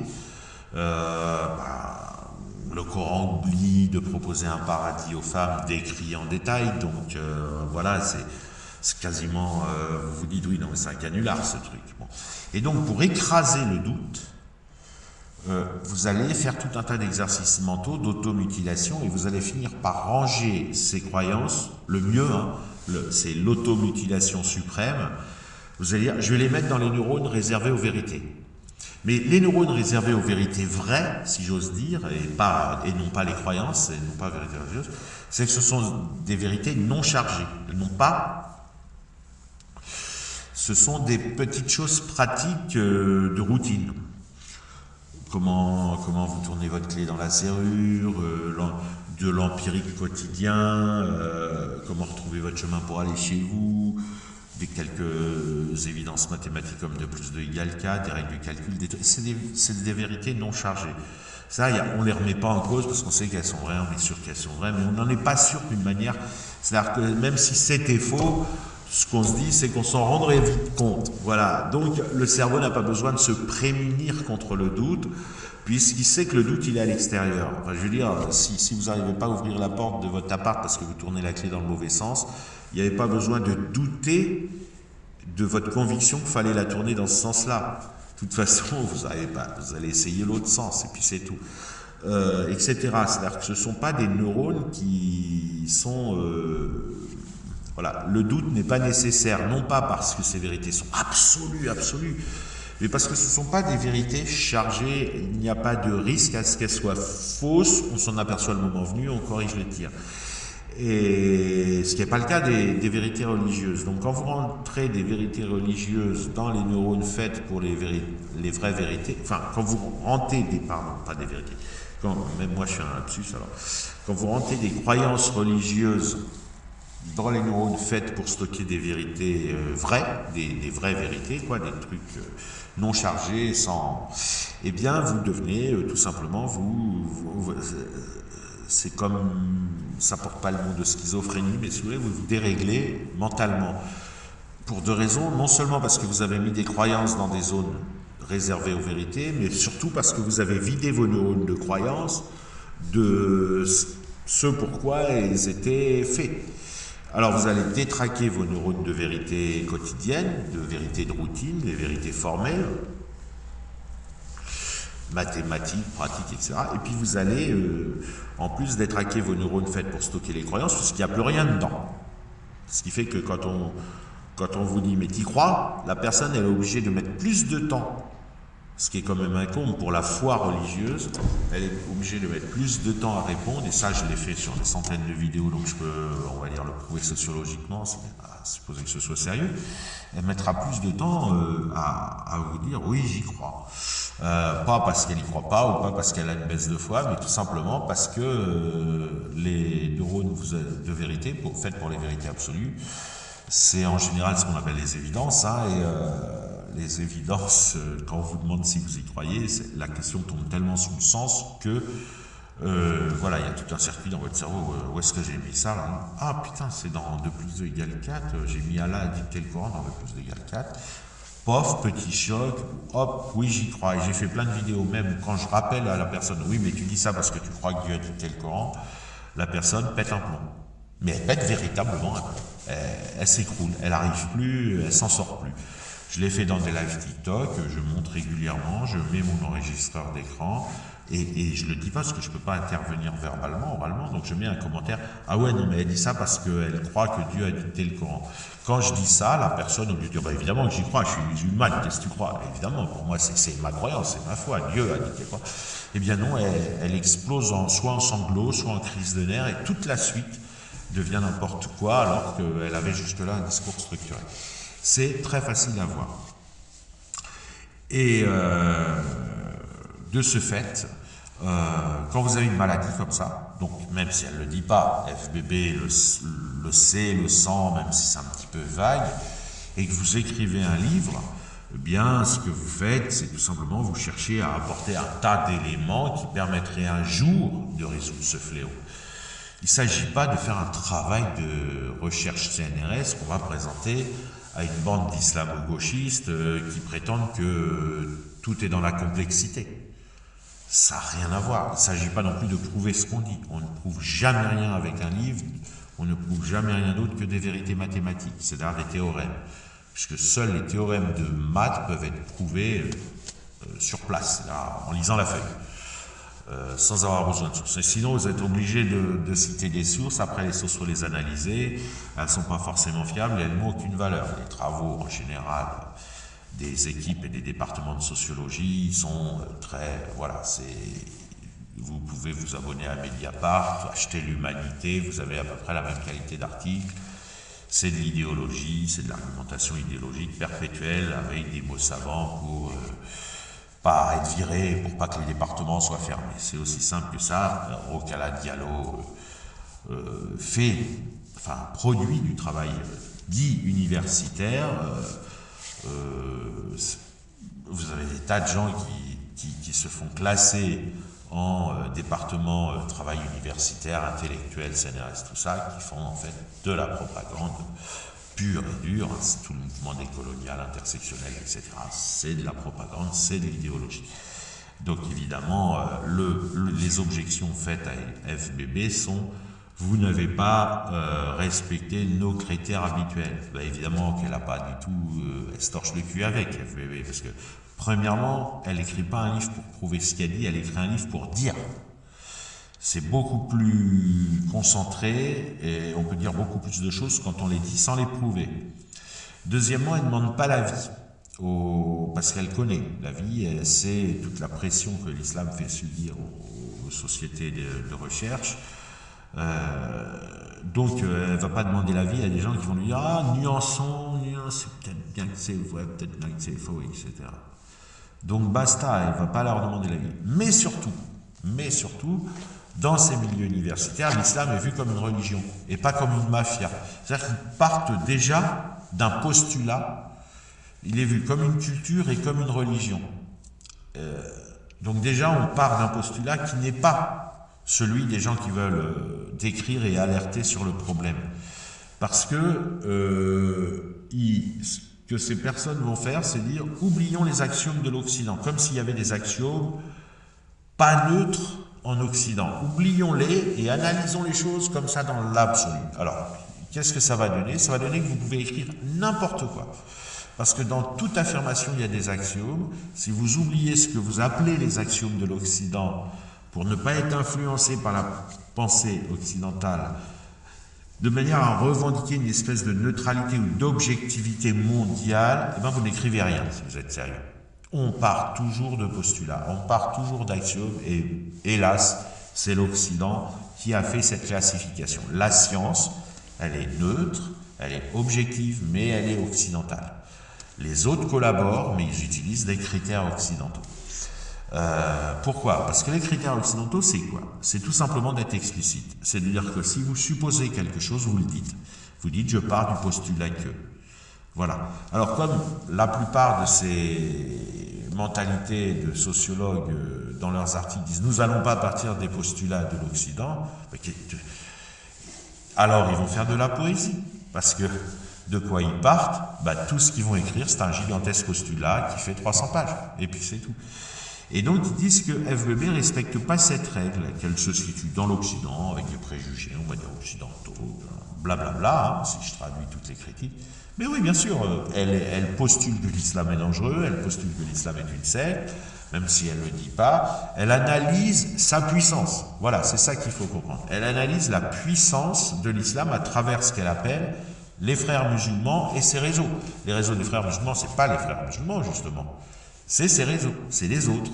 Le Coran oublie de proposer un paradis aux femmes décrit en détail. Donc voilà, c'est quasiment... vous vous dites, oui, non, mais c'est un canular ce truc. Bon. Et donc pour écraser le doute, vous allez faire tout un tas d'exercices mentaux, d'automutilation, et vous allez finir par ranger ces croyances. Le mieux, hein, c'est l'automutilation suprême. Vous allez dire, je vais les mettre dans les neurones réservés aux vérités. Mais les neurones réservés aux vérités vraies, si j'ose dire, et non pas les croyances, et non pas vérités religieuses, c'est que ce sont des vérités non chargées. Non pas. Ce sont des petites choses pratiques de routine. Comment vous tournez votre clé dans la serrure, de l'empirique quotidien, comment retrouver votre chemin pour aller chez vous, quelques évidences mathématiques comme 2 + 2 = 4, des règles de calcul, c'est des vérités non chargées. Ça, on ne les remet pas en cause parce qu'on sait qu'elles sont vraies, on est sûr qu'elles sont vraies, mais on n'en est pas sûr d'une manière. C'est-à-dire que même si c'était faux, ce qu'on se dit, c'est qu'on s'en rendrait vite compte. Voilà. Donc, le cerveau n'a pas besoin de se prémunir contre le doute, puisqu'il sait que le doute, il est à l'extérieur. Enfin, je veux dire, si vous n'arrivez pas à ouvrir la porte de votre appart parce que vous tournez la clé dans le mauvais sens, il n'y avait pas besoin de douter de votre conviction qu'il fallait la tourner dans ce sens-là. De toute façon, vous allez essayer l'autre sens, et puis c'est tout. Etc. C'est-à-dire que ce ne sont pas des neurones qui sont... voilà, le doute n'est pas nécessaire, non pas parce que ces vérités sont absolues, mais parce que ce ne sont pas des vérités chargées, il n'y a pas de risque à ce qu'elles soient fausses, on s'en aperçoit le moment venu, on corrige le tir. Et ce qui n'est pas le cas des vérités religieuses. Donc quand vous rentrez des vérités religieuses dans les neurones faits pour les vraies vérités, enfin quand vous rentrez pas des vérités, même moi je suis un lapsus alors, quand vous rentrez des croyances religieuses dans les neurones faits pour stocker des vérités vraies, des vraies vérités, quoi, des trucs non chargés, eh bien vous devenez tout simplement, c'est comme, ça porte pas le mot de schizophrénie, mais si vous voulez, vous vous déréglez mentalement. Pour 2 raisons, non seulement parce que vous avez mis des croyances dans des zones réservées aux vérités, mais surtout parce que vous avez vidé vos neurones de croyances de ce pourquoi ils étaient faits. Alors vous allez détraquer vos neurones de vérité quotidienne, de vérité de routine, des vérités formelles, mathématiques, pratiques, etc. Et puis vous allez, en plus détraquer vos neurones faits pour stocker les croyances, puisqu'il n'y a plus rien dedans. Ce qui fait que quand on vous dit « mais t'y crois ?», la personne elle est obligée de mettre plus de temps, ce qui est quand même incombe pour la foi religieuse, elle est obligée de mettre plus de temps à répondre, et ça je l'ai fait sur des centaines de vidéos, donc je peux, on va dire, le prouver sociologiquement, à supposer que ce soit sérieux. Elle mettra plus de temps à vous dire « oui, j'y crois ». Pas parce qu'elle n'y croit pas ou pas parce qu'elle a une baisse de foi, mais tout simplement parce que les neurones de vérité, faites pour les vérités absolues, c'est en général ce qu'on appelle les évidences, hein, et les évidences, quand on vous demande si vous y croyez, la question tombe tellement sous le sens que voilà, il y a tout un circuit dans votre cerveau. Où est-ce que j'ai mis ça là? Ah putain, c'est dans 2 + 2 = 4, j'ai mis Allah a dicté le Coran dans 2 + 2 = 4. Pof, petit choc, hop, oui j'y crois. Et j'ai fait plein de vidéos, même quand je rappelle à la personne, oui mais tu dis ça parce que tu crois que Dieu a dicté le Coran, la personne pète un plomb. Mais elle pète véritablement un plomb. Elle s'écroule, elle n'arrive plus, elle s'en sort plus. Je l'ai fait dans des lives TikTok, je monte régulièrement, je mets mon enregistreur d'écran, et je le dis pas parce que je peux pas intervenir verbalement, oralement, donc je mets un commentaire, ah ouais non mais elle dit ça parce qu'elle croit que Dieu a dicté le Coran. Quand je dis ça, la personne, au lieu de dire, bah évidemment que j'y crois, je suis musulman, qu'est-ce que tu crois? Évidemment, pour moi c'est ma croyance, c'est ma foi, Dieu a dicté quoi. Eh bien non, elle explose soit en sanglots, soit en crise de nerfs, et toute la suite devient n'importe quoi, alors qu'elle avait jusque-là un discours structuré. C'est très facile à voir. Et de ce fait, quand vous avez une maladie comme ça, donc même si elle ne le dit pas, FBB le sait, le sent, même si c'est un petit peu vague, et que vous écrivez un livre, eh bien ce que vous faites, c'est tout simplement vous cherchez à apporter un tas d'éléments qui permettraient un jour de résoudre ce fléau. Il ne s'agit pas de faire un travail de recherche CNRS qu'on va présenter à une bande d'islamo-gauchistes qui prétendent que tout est dans la complexité. Ça n'a rien à voir. Il ne s'agit pas non plus de prouver ce qu'on dit. On ne prouve jamais rien avec un livre, on ne prouve jamais rien d'autre que des vérités mathématiques, c'est-à-dire des théorèmes. Puisque seuls les théorèmes de maths peuvent être prouvés sur place, là, en lisant la feuille. Sans avoir besoin de sources. Et sinon, vous êtes obligé de citer des sources. Après, les sources, il faut les analyser. Elles ne sont pas forcément fiables et elles n'ont aucune valeur. Les travaux, en général, des équipes et des départements de sociologie sont très... Voilà, vous pouvez vous abonner à Mediapart, acheter l'Humanité, vous avez à peu près la même qualité d'article. C'est de l'idéologie, c'est de l'argumentation idéologique perpétuelle avec des mots savants pour... pas être viré, pour pas que les départements soient fermés. C'est aussi simple que ça. Rocala Diallo produit du travail dit universitaire. Vous avez des tas de gens qui se font classer en département travail universitaire, intellectuel, CNRS, tout ça, qui font en fait de la propagande pure et dure, c'est tout le mouvement décolonial, intersectionnel, etc. C'est de la propagande, c'est de l'idéologie. Donc évidemment, les objections faites à FBB sont « vous n'avez pas respecté nos critères habituels ». Ben, évidemment qu'elle n'a pas du tout, elle se torche le cul avec FBB, parce que premièrement, elle n'écrit pas un livre pour prouver ce qu'elle dit, elle écrit un livre pour dire. C'est beaucoup plus concentré et on peut dire beaucoup plus de choses quand on les dit sans les prouver. Deuxièmement, elle ne demande pas l'avis, parce qu'elle connaît l'avis, elle sait toute la pression que l'islam fait subir aux sociétés de recherche. Donc elle ne va pas demander l'avis à des gens qui vont lui dire « Ah, nuançons, c'est peut-être bien que c'est vrai, peut-être bien que c'est faux, etc. » Donc basta, elle ne va pas leur demander l'avis. Mais surtout, dans ces milieux universitaires, l'islam est vu comme une religion et pas comme une mafia. C'est-à-dire qu'ils partent déjà d'un postulat, il est vu comme une culture et comme une religion. Donc déjà, on part d'un postulat qui n'est pas celui des gens qui veulent décrire et alerter sur le problème. Parce que ce que ces personnes vont faire, c'est dire « oublions les axiomes de l'Occident », comme s'il y avait des axiomes pas neutres en Occident. Oublions-les et analysons les choses comme ça dans l'absolu. Alors, qu'est-ce que ça va donner? Ça va donner que vous pouvez écrire n'importe quoi. Parce que dans toute affirmation, il y a des axiomes. Si vous oubliez ce que vous appelez les axiomes de l'Occident pour ne pas être influencé par la pensée occidentale, de manière à revendiquer une espèce de neutralité ou d'objectivité mondiale, eh bien vous n'écrivez rien si vous êtes sérieux. On part toujours de postulats, on part toujours d'axiomes et hélas, c'est l'Occident qui a fait cette classification. La science, elle est neutre, elle est objective, mais elle est occidentale. Les autres collaborent, mais ils utilisent des critères occidentaux. Pourquoi? Parce que les critères occidentaux, c'est quoi? C'est tout simplement d'être explicite. C'est de dire que si vous supposez quelque chose, vous le dites. Vous dites, je pars du postulat que. Voilà. Alors, comme la plupart de ces mentalités de sociologues dans leurs articles disent, nous n'allons pas partir des postulats de l'Occident, alors ils vont faire de la poésie. Parce que de quoi ils partent? Tout ce qu'ils vont écrire, c'est un gigantesque postulat qui fait 300 pages. Et puis c'est tout. Et donc ils disent que FBB ne respecte pas cette règle, qu'elle se situe dans l'Occident, avec des préjugés, on va dire occidentaux, blablabla, si je traduis toutes les critiques. Mais oui, bien sûr, elle postule que l'islam est dangereux, elle postule que l'islam est une secte, même si elle ne le dit pas, elle analyse sa puissance. Voilà, c'est ça qu'il faut comprendre. Elle analyse la puissance de l'islam à travers ce qu'elle appelle les frères musulmans et ses réseaux. Les réseaux des frères musulmans, ce n'est pas les frères musulmans, justement. C'est ces réseaux, c'est les autres.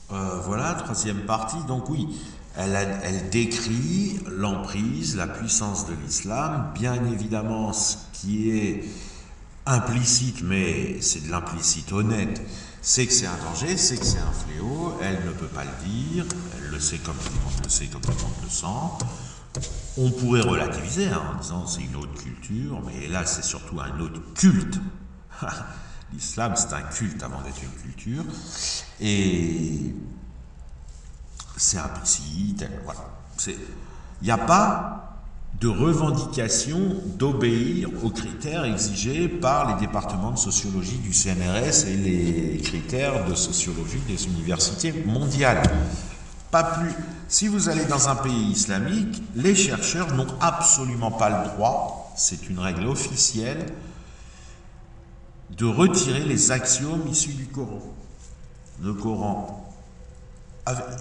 Voilà, troisième partie. Donc oui, elle décrit l'emprise, la puissance de l'islam. Bien évidemment, ce qui est implicite, mais c'est de l'implicite honnête, c'est que c'est un danger, c'est que c'est un fléau. Elle ne peut pas le dire, elle le sait comme tout le monde le sait, comme tout le monde le sent. On pourrait relativiser en disant c'est une autre culture, mais là c'est surtout un autre culte. L'islam c'est un culte avant d'être une culture. Et c'est implicite, voilà. Il n'y a pas de revendication d'obéir aux critères exigés par les départements de sociologie du CNRS et les critères de sociologie des universités mondiales. Pas plus. Si vous allez dans un pays islamique, les chercheurs n'ont absolument pas le droit, c'est une règle officielle, de retirer les axiomes issus du Coran. Le Coran,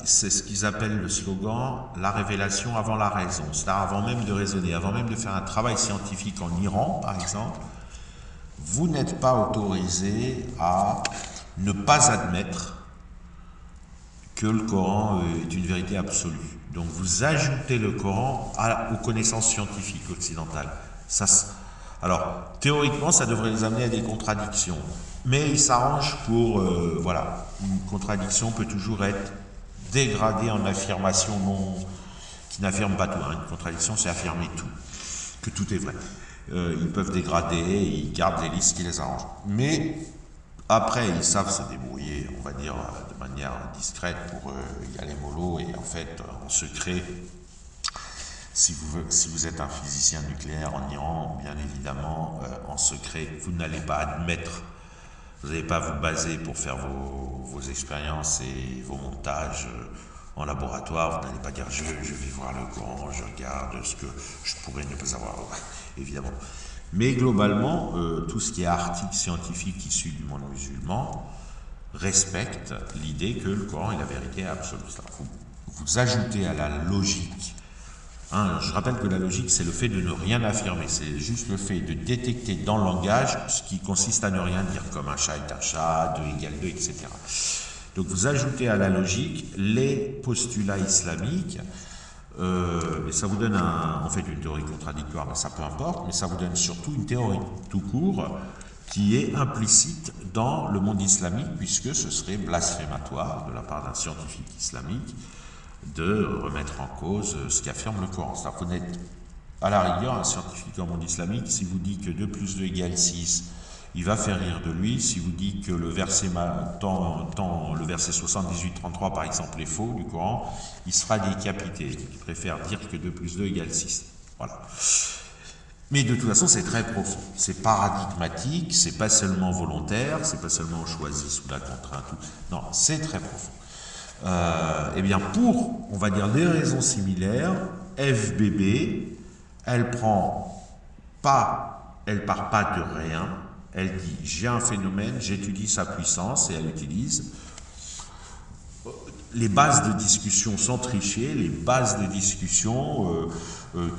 c'est ce qu'ils appellent le slogan « la révélation avant la raison ». C'est-à-dire avant même de raisonner, avant même de faire un travail scientifique en Iran, par exemple, vous n'êtes pas autorisé à ne pas admettre que le Coran est une vérité absolue. Donc vous ajoutez le Coran aux connaissances scientifiques occidentales. Alors, théoriquement, ça devrait les amener à des contradictions. Mais ils s'arrangent pour... voilà, une contradiction peut toujours être dégradée en affirmation qui n'affirme pas tout. Une contradiction, c'est affirmer tout, que tout est vrai. Ils peuvent dégrader, ils gardent les listes qui les arrangent. Mais après, ils savent se débrouiller, on va dire, de manière discrète pour y aller mollo. Et en fait, en secret... Si vous êtes un physicien nucléaire en Iran, bien évidemment, en secret, vous n'allez pas admettre, vous n'allez pas vous baser pour faire vos expériences et vos montages en laboratoire, vous n'allez pas dire je vais voir le Coran, je regarde ce que je pourrais ne pas avoir, évidemment. Mais globalement, tout ce qui est article scientifique issu du monde musulman respecte l'idée que le Coran est la vérité absolue. Vous ajoutez à la logique. Je rappelle que la logique, c'est le fait de ne rien affirmer. C'est juste le fait de détecter dans le langage ce qui consiste à ne rien dire, comme un chat est un chat, 2 égale 2, etc. Donc vous ajoutez à la logique les postulats islamiques, et ça vous donne en fait une théorie contradictoire, mais ça peu importe, mais ça vous donne surtout une théorie tout court qui est implicite dans le monde islamique, puisque ce serait blasphématoire de la part d'un scientifique islamique de remettre en cause ce qu'affirme le Coran. C'est-à-dire qu'on est, à la rigueur, un scientifique en monde islamique, si vous dit que 2 plus 2 égale 6, il va faire rire de lui. Si vous dit que le verset 78-33, par exemple, est faux du Coran, il sera décapité. Il préfère dire que 2 plus 2 égale 6. Voilà. Mais de toute façon, c'est très profond. C'est paradigmatique, c'est pas seulement volontaire, c'est pas seulement choisi sous la contrainte. Non, c'est très profond. Eh bien, pour, on va dire, des raisons similaires, FBB, elle part pas de rien, elle dit, j'ai un phénomène, j'étudie sa puissance, et elle utilise les bases de discussion sont trichées, les bases de discussion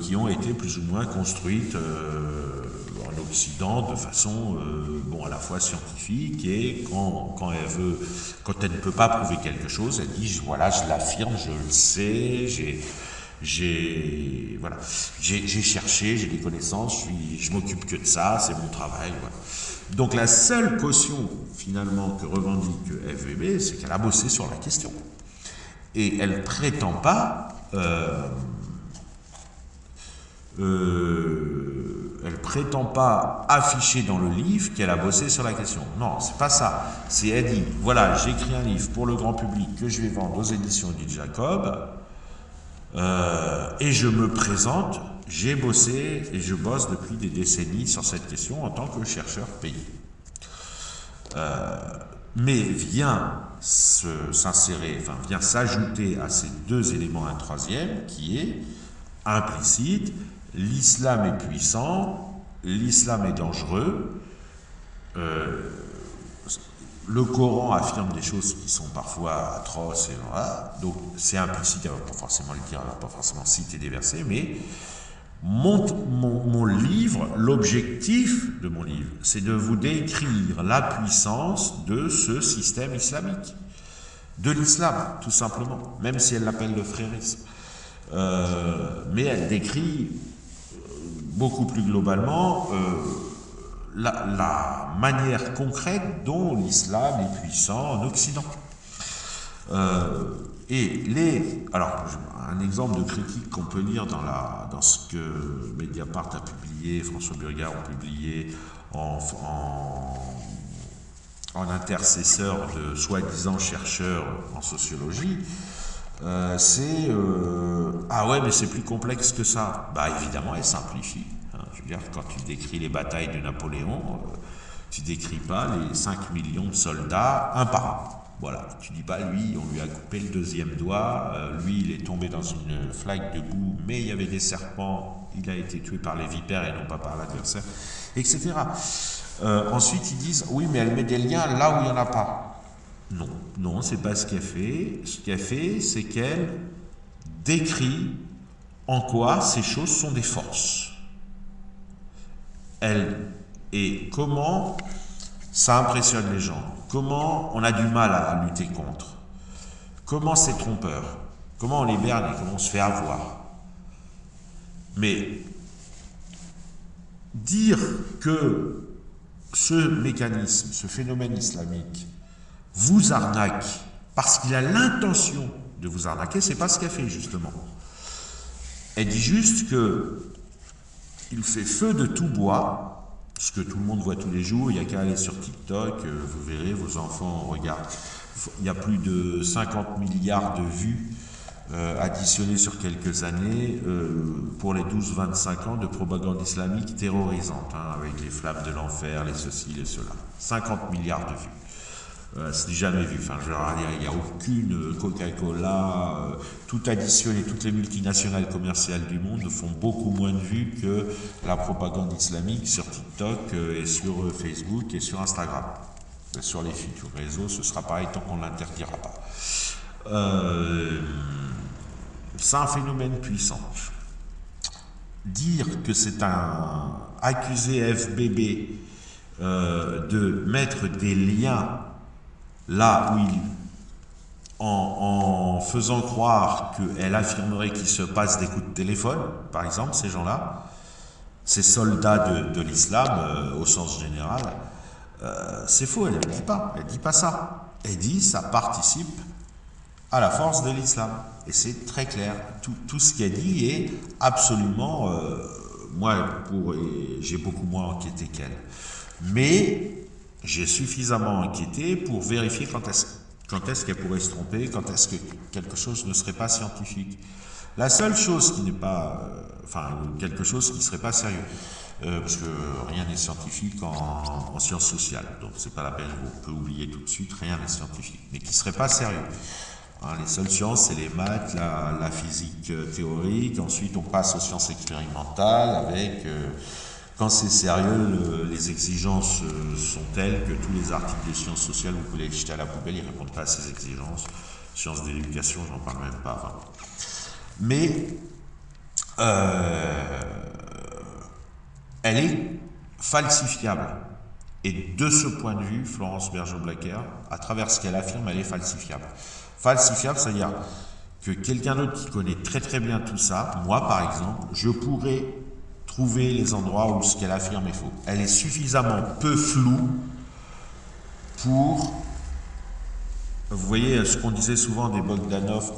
qui ont été plus ou moins construites en Occident de façon à la fois scientifique, et quand elle ne peut pas prouver quelque chose, elle dit voilà, je l'affirme, je le sais, j'ai cherché, j'ai des connaissances, je m'occupe que de ça, c'est mon travail. Voilà. Donc la seule caution finalement que revendique FBB, c'est qu'elle a bossé sur la question. Et elle prétend pas afficher dans le livre qu'elle a bossé sur la question. Non, c'est pas ça. C'est elle dit, voilà, j'écris un livre pour le grand public que je vais vendre aux éditions Odile Jacob, et je me présente, j'ai bossé et je bosse depuis des décennies sur cette question en tant que chercheur payé. Mais vient s'ajouter à ces deux éléments un troisième qui est implicite: l'islam est puissant, l'islam est dangereux, le Coran affirme des choses qui sont parfois atroces, et voilà, donc c'est implicite, elle ne va pas forcément le dire, elle ne va pas forcément citer des versets, mais mon livre, l'objectif de mon livre, c'est de vous décrire la puissance de ce système islamique, de l'islam, tout simplement, même si elle l'appelle le frérisme. Mais elle décrit beaucoup plus globalement la manière concrète dont l'islam est puissant en Occident. Alors, un exemple de critique qu'on peut lire dans ce que Mediapart a publié, François Burgard a publié en intercesseur de soi-disant chercheurs en sociologie, ah ouais, mais c'est plus complexe que ça. Bah évidemment, elle simplifie. Hein. Je veux dire, quand tu décris les batailles de Napoléon, tu décris pas les 5 millions de soldats un par un. Voilà, tu dis pas lui, on lui a coupé le deuxième doigt, lui il est tombé dans une flaque de boue, mais il y avait des serpents, il a été tué par les vipères et non pas par l'adversaire, etc. Ensuite ils disent, oui mais elle met des liens là où il n'y en a pas. Non, non, c'est pas ce qu'elle fait. Ce qu'elle fait, c'est qu'elle décrit en quoi ces choses sont des forces. Elle et comment ça impressionne les gens. Comment on a du mal à lutter contre. Comment c'est trompeur. Comment on les berne et comment on se fait avoir. Mais dire que ce mécanisme, ce phénomène islamique vous arnaque parce qu'il a l'intention de vous arnaquer, c'est pas ce qu'elle fait justement. Elle dit juste que il fait feu de tout bois, ce que tout le monde voit tous les jours, il n'y a qu'à aller sur TikTok, vous verrez, vos enfants regardent. Il y a plus de 50 milliards de vues additionnées sur quelques années pour les 12-25 ans de propagande islamique terrorisante, hein, avec les flammes de l'enfer, les ceci, les cela. 50 milliards de vues. C'est jamais vu. Enfin, il n'y a aucune Coca-Cola, tout additionné, toutes les multinationales commerciales du monde font beaucoup moins de vues que la propagande islamique sur TikTok et sur Facebook et sur Instagram. Sur les futurs réseaux, ce sera pareil tant qu'on ne l'interdira pas. C'est un phénomène puissant. Dire que c'est un accusé FBB de mettre des liens là où il, en faisant croire qu'elle affirmerait qu'il se passe des coups de téléphone, par exemple, ces gens-là, ces soldats de l'islam au sens général, c'est faux, elle ne dit pas ça. Elle dit ça participe à la force de l'islam. Et c'est très clair. Tout ce qu'elle dit est absolument... moi, j'ai beaucoup moins enquêté qu'elle. Mais j'ai suffisamment enquêté pour vérifier quand est-ce qu'elle pourrait se tromper, quand est-ce que quelque chose ne serait pas scientifique. La seule chose qui n'est pas... quelque chose qui ne serait pas sérieux. Parce que rien n'est scientifique en sciences sociales. Donc c'est pas la peine, on peut oublier tout de suite, rien n'est scientifique. Mais qui ne serait pas sérieux. Hein, les seules sciences, c'est les maths, la physique théorique. Ensuite, on passe aux sciences expérimentales avec... quand c'est sérieux, les exigences sont telles que tous les articles de sciences sociales, vous pouvez les jeter à la poubelle, ils ne répondent pas à ces exigences. Sciences de l'éducation, j'en parle même pas. Enfin. Mais elle est falsifiable. Et de ce point de vue, Florence Bergeau-Blacker, à travers ce qu'elle affirme, elle est falsifiable. Falsifiable, c'est-à-dire que quelqu'un d'autre qui connaît très très bien tout ça, moi par exemple, je pourrais trouver les endroits où ce qu'elle affirme est faux. Elle est suffisamment peu floue pour... Vous voyez, ce qu'on disait souvent des Bogdanov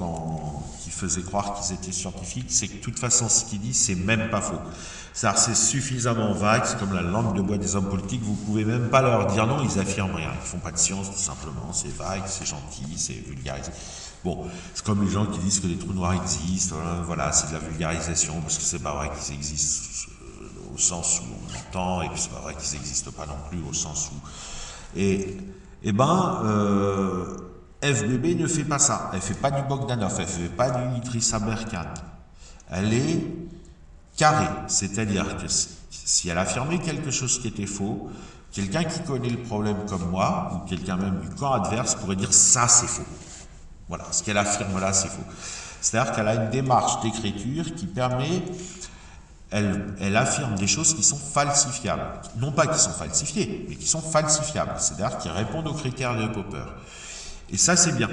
qui faisaient croire qu'ils étaient scientifiques, c'est que de toute façon, ce qu'ils disent, c'est même pas faux. C'est suffisamment vague, c'est comme la langue de bois des hommes politiques, vous pouvez même pas leur dire non, ils affirment rien. Ils font pas de science, tout simplement, c'est vague, c'est gentil, c'est vulgarisé. Bon, c'est comme les gens qui disent que les trous noirs existent, voilà, c'est de la vulgarisation, parce que c'est pas vrai qu'ils existent au sens où on entend, et puis c'est pas vrai qu'ils n'existent pas non plus au sens où... FBB ne fait pas ça. Elle ne fait pas du Bogdanov, elle ne fait pas du Idrissa Berkane. Elle est carrée, c'est-à-dire que si elle affirmait quelque chose qui était faux, quelqu'un qui connaît le problème comme moi, ou quelqu'un même du camp adverse, pourrait dire ça c'est faux. Voilà, ce qu'elle affirme là c'est faux. C'est-à-dire qu'elle a une démarche d'écriture qui permet... Elle affirme des choses qui sont falsifiables. Non pas qui sont falsifiées, mais qui sont falsifiables. C'est-à-dire qui répondent aux critères de Popper. Et ça, c'est bien.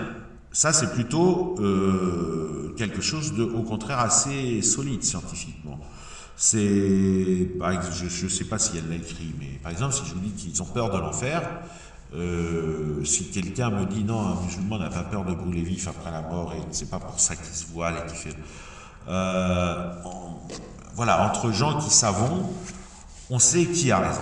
Ça, c'est plutôt quelque chose de, au contraire, assez solide scientifiquement. C'est, par exemple, je ne sais pas si elle l'a écrit, mais par exemple, si je vous dis qu'ils ont peur de l'enfer, si quelqu'un me dit non, un musulman n'a pas peur de brûler vif après la mort et c'est pas pour ça qu'il se voile et qu'il fait... voilà, entre gens qui savons, on sait qui a raison.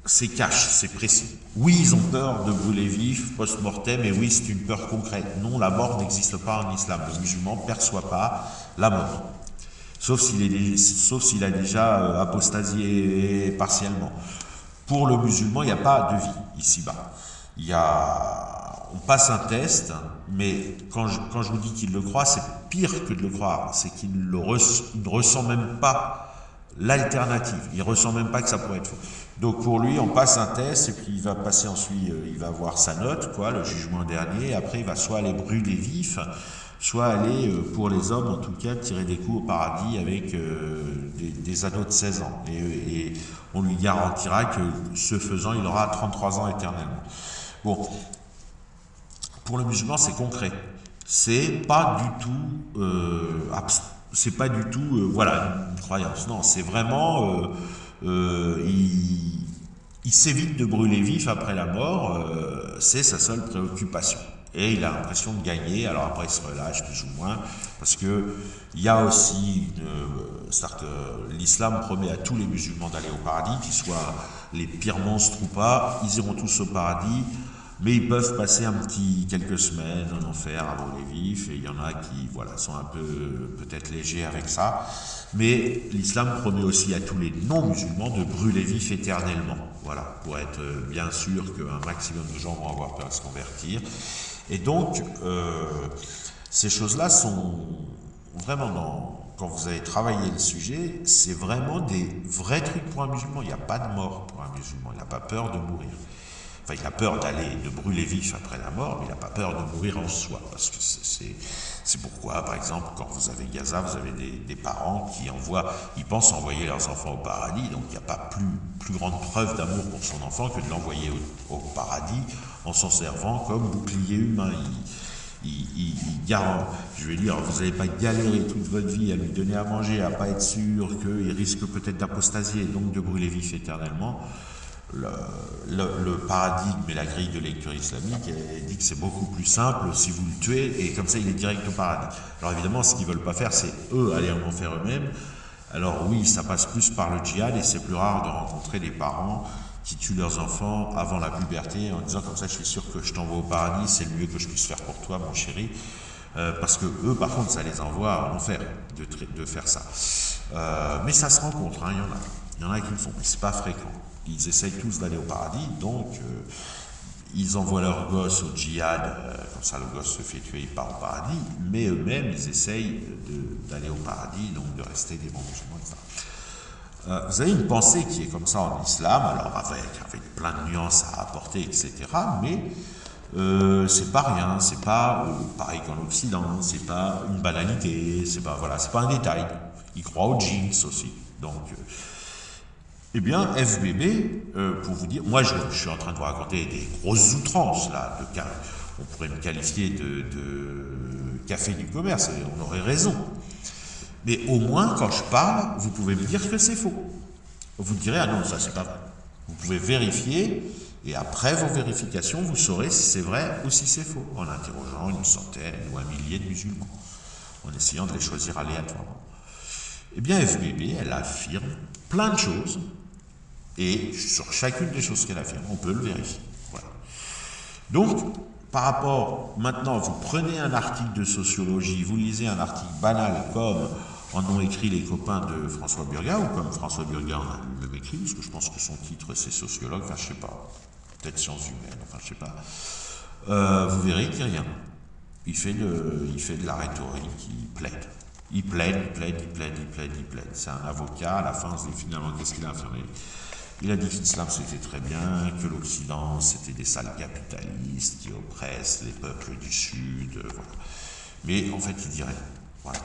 c'est cash, c'est précis. Oui, ils ont peur de brûler vif, post-mortem, et oui, c'est une peur concrète. Non, la mort n'existe pas en islam. Le musulman ne perçoit pas la mort. Sauf s'il a déjà apostasié partiellement. Pour le musulman, il n'y a pas de vie ici-bas. On passe un test, mais quand je vous dis qu'il le croit, c'est pire que de le croire. C'est qu'il ne ressent même pas l'alternative. Il ne ressent même pas que ça pourrait être faux. Donc pour lui, on passe un test et puis il va passer ensuite, il va avoir sa note, quoi, le jugement dernier. Et après, il va soit aller brûler vif, soit aller, pour les hommes en tout cas, tirer des coups au paradis avec des ados de 16 ans. Et on lui garantira que ce faisant, il aura 33 ans éternellement. Bon, pour le musulman, c'est concret. C'est pas du tout, voilà, une croyance. Non, c'est vraiment, il s'évite de brûler vif après la mort. C'est sa seule préoccupation. Et il a l'impression de gagner. Alors après, il se relâche plus ou moins, parce que il y a aussi, l'islam promet à tous les musulmans d'aller au paradis, qu'ils soient les pires monstres ou pas. Ils iront tous au paradis. Mais ils peuvent passer quelques semaines en enfer à brûler vif, et il y en a qui, voilà, sont un peu peut-être légers avec ça. Mais l'islam promet aussi à tous les non-musulmans de brûler vif éternellement, voilà, pour être bien sûr qu'un maximum de gens vont avoir peur de se convertir. Et donc, ces choses-là sont vraiment quand vous avez travaillé le sujet, c'est vraiment des vrais trucs pour un musulman. Il n'y a pas de mort pour un musulman, il n'a pas peur de mourir. Enfin, il a peur de brûler vif après la mort, mais il n'a pas peur de mourir en soi. Parce que c'est pourquoi, par exemple, quand vous avez Gaza, vous avez des parents qui ils pensent envoyer leurs enfants au paradis. Donc, il n'y a pas plus grande preuve d'amour pour son enfant que de l'envoyer au paradis en s'en servant comme bouclier humain. Je vais dire, vous n'allez pas galérer toute votre vie à lui donner à manger, à pas être sûr qu'il risque peut-être d'apostasier et donc de brûler vif éternellement. Le paradigme et la grille de lecture islamique dit que c'est beaucoup plus simple si vous le tuez, et comme ça il est direct au paradis. Alors évidemment, ce qu'ils ne veulent pas faire, c'est eux aller en enfer eux-mêmes. Alors oui, ça passe plus par le djihad, et c'est plus rare de rencontrer des parents qui tuent leurs enfants avant la puberté en disant comme ça je suis sûr que je t'envoie au paradis, c'est le mieux que je puisse faire pour toi mon chéri. Parce que eux par contre ça les envoie en enfer de faire ça. Mais ça se rencontre, hein, il y en a qui le font, mais c'est pas fréquent. Ils essayent tous d'aller au paradis, donc ils envoient leur gosse au djihad, comme ça le gosse se fait tuer, il part au paradis, mais eux-mêmes ils essayent d'aller au paradis, donc de rester des bons musulmans, etc. Vous avez une pensée qui est comme ça en islam, alors avec plein de nuances à apporter, etc., mais c'est pas rien, c'est pas pareil qu'en Occident, c'est pas une banalité, c'est pas un détail. Ils croient aux jeans aussi, donc... Eh bien, FBB, pour vous dire, moi je suis en train de vous raconter des grosses outrances, là, on pourrait me qualifier de café du commerce, et on aurait raison. Mais au moins, quand je parle, vous pouvez me dire que c'est faux. Vous direz, ah non, ça c'est pas vrai. Vous pouvez vérifier, et après vos vérifications, vous saurez si c'est vrai ou si c'est faux, en interrogeant une centaine ou un millier de musulmans, en essayant de les choisir aléatoirement. Eh bien, FBB, elle affirme plein de choses, et sur chacune des choses qu'elle affirme, on peut le vérifier. Voilà. Donc, par rapport, maintenant, vous prenez un article de sociologie, vous lisez un article banal comme en ont écrit les copains de François Burgat, ou comme François Burgat en a lui-même écrit, parce que je pense que son titre c'est sociologue, enfin je sais pas, peut-être sciences humaines, enfin je sais pas. Vous verrez qu'il n'y a rien. Il fait de la rhétorique, il plaide. Il plaide. C'est un avocat, à la fin, on se dit finalement, qu'est-ce qu'il a affirmé? Il a dit que l'islam c'était très bien, que l'Occident c'était des sales capitalistes qui oppressent les peuples du Sud, voilà. Mais en fait, il dit rien. Voilà.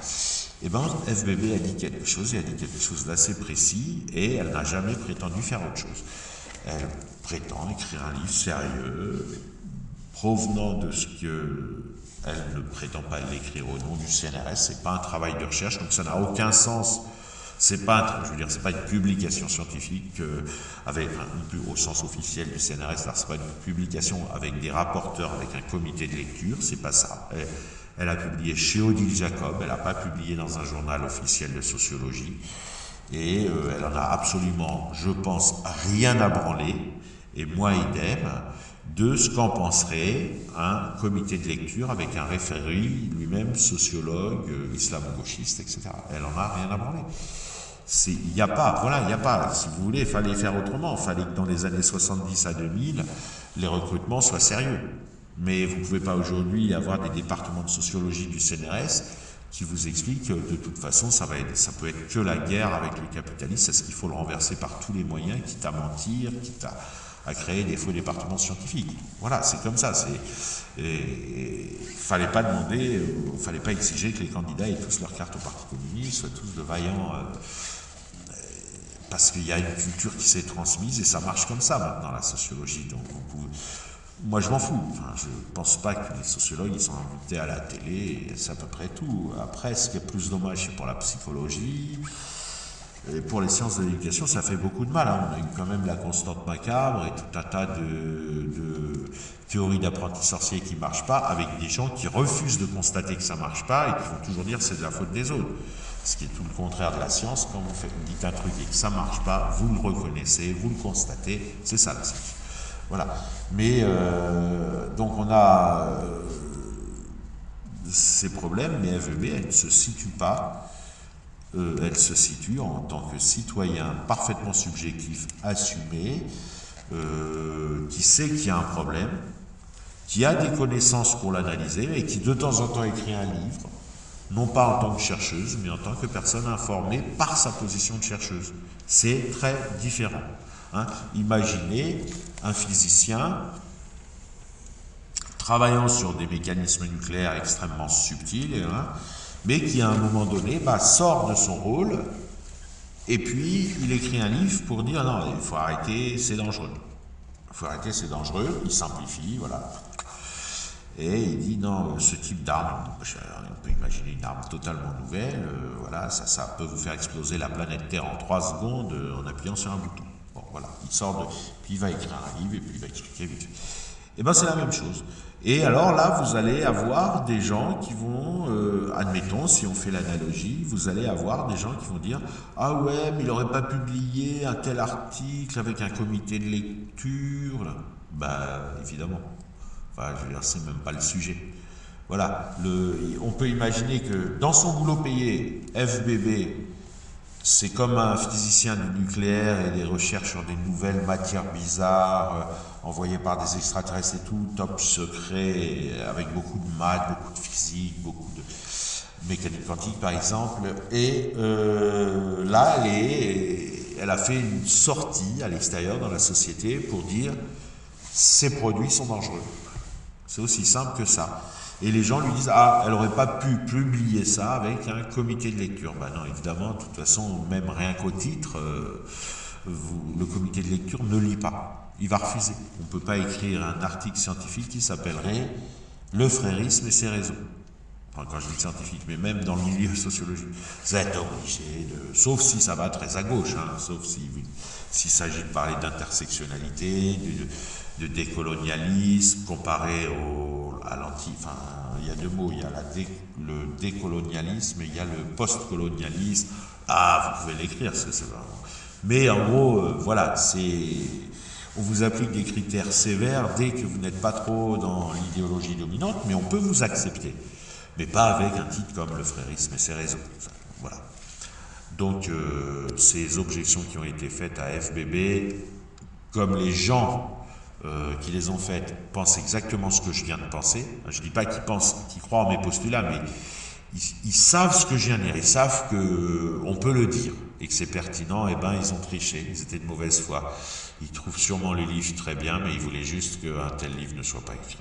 Eh bien, FBB a dit quelque chose, et a dit quelque chose d'assez précis, et elle n'a jamais prétendu faire autre chose. Elle prétend écrire un livre sérieux, provenant de ce que elle ne prétend pas l'écrire au nom du CNRS, c'est pas un travail de recherche, donc ça n'a aucun sens. C'est pas une publication scientifique au sens officiel du CNRS, c'est pas une publication avec des rapporteurs, avec un comité de lecture, c'est pas ça. Elle a publié chez Odile Jacob, elle n'a pas publié dans un journal officiel de sociologie. Et elle en a absolument, je pense, rien à branler, et moi idem, de ce qu'en penserait un comité de lecture avec un référé, lui-même sociologue, islamo-gauchiste, etc. Elle en a rien à branler. Il n'y a pas, voilà, il n'y a pas. Si vous voulez, il fallait faire autrement. Il fallait que dans les années 70 à 2000, les recrutements soient sérieux. Mais vous ne pouvez pas aujourd'hui avoir des départements de sociologie du CNRS qui vous expliquent que de toute façon, ça peut être que la guerre avec le capitalisme. Est-ce qu'il faut le renverser par tous les moyens, quitte à mentir, quitte à créer des faux départements scientifiques. Voilà, c'est comme ça. Fallait pas demander, fallait pas exiger que les candidats aient tous leur carte au Parti communiste, soient tous de vaillants... parce qu'il y a une culture qui s'est transmise et ça marche comme ça maintenant, la sociologie. Donc moi, je m'en fous. Enfin, je pense pas que les sociologues ils sont invités à la télé, et c'est à peu près tout. Après, ce qui est plus dommage, c'est pour la psychologie. Et pour les sciences de l'éducation, ça fait beaucoup de mal. Hein. On a eu quand même la constante macabre et tout un tas de théories d'apprentis sorciers qui ne marchent pas, avec des gens qui refusent de constater que ça ne marche pas et qui vont toujours dire que c'est de la faute des autres. Ce qui est tout le contraire de la science. Quand vous dites un truc et que ça ne marche pas, vous le reconnaissez, vous le constatez. C'est ça la science. Voilà. Mais donc on a ces problèmes, mais FEB, elle ne se situe pas. Elle se situe en tant que citoyen parfaitement subjectif, assumé, qui sait qu'il y a un problème, qui a des connaissances pour l'analyser et qui de temps en temps écrit un livre, non pas en tant que chercheuse, mais en tant que personne informée par sa position de chercheuse. C'est très différent. Hein. Imaginez un physicien travaillant sur des mécanismes nucléaires extrêmement subtils, hein, mais qui à un moment donné sort de son rôle et puis il écrit un livre pour dire non, il faut arrêter, c'est dangereux. Il faut arrêter, c'est dangereux, il simplifie, voilà. Et il dit non, ce type d'arme, on peut imaginer une arme totalement nouvelle, voilà, ça peut vous faire exploser la planète Terre en 3 secondes en appuyant sur un bouton. Bon, voilà, il sort de... Puis il va écrire un livre et puis il va expliquer vite fait. Et bien c'est la même chose. Et alors là, vous allez avoir des gens qui vont, admettons, si on fait l'analogie, vous allez avoir des gens qui vont dire « Ah ouais, mais il n'aurait pas publié un tel article avec un comité de lecture. » Ben, évidemment. Enfin, je veux dire, c'est même pas le sujet. Voilà. On peut imaginer que dans son boulot payé, FBB, c'est comme un physicien du nucléaire et des recherches sur des nouvelles matières bizarres envoyées par des extraterrestres et tout, top secret, avec beaucoup de maths, beaucoup de physique, beaucoup de mécanique quantique par exemple. Et là, elle a fait une sortie à l'extérieur dans la société pour dire ces produits sont dangereux. C'est aussi simple que ça. Et les gens lui disent « Ah, elle n'aurait pas pu publier ça avec un comité de lecture. » Ben non, évidemment, de toute façon, même rien qu'au titre, le comité de lecture ne lit pas. Il va refuser. On ne peut pas écrire un article scientifique qui s'appellerait « Le frérisme et ses réseaux ». Enfin, quand je dis scientifique, mais même dans le milieu sociologique. Vous êtes obligé de... Sauf si ça va très à gauche, hein, sauf s'il s'agit de parler d'intersectionnalité, de décolonialisme, comparé à l'anti... Enfin, il y a 2 mots, il y a le décolonialisme et il y a le postcolonialisme. Ah, vous pouvez l'écrire, c'est vraiment... Mais en gros, voilà, on vous applique des critères sévères dès que vous n'êtes pas trop dans l'idéologie dominante, mais on peut vous accepter. Mais pas avec un titre comme le frérisme et ses réseaux. Voilà. Donc, ces objections qui ont été faites à FBB, comme les gens qui les ont faites pensent exactement ce que je viens de penser. Je ne dis pas qu'ils croient en mes postulats, mais ils savent ce que je viens de dire. Ils savent qu'on peut le dire et que c'est pertinent. Eh bien, ils ont triché. Ils étaient de mauvaise foi. Ils trouvent sûrement le livre très bien, mais ils voulaient juste qu'un tel livre ne soit pas écrit.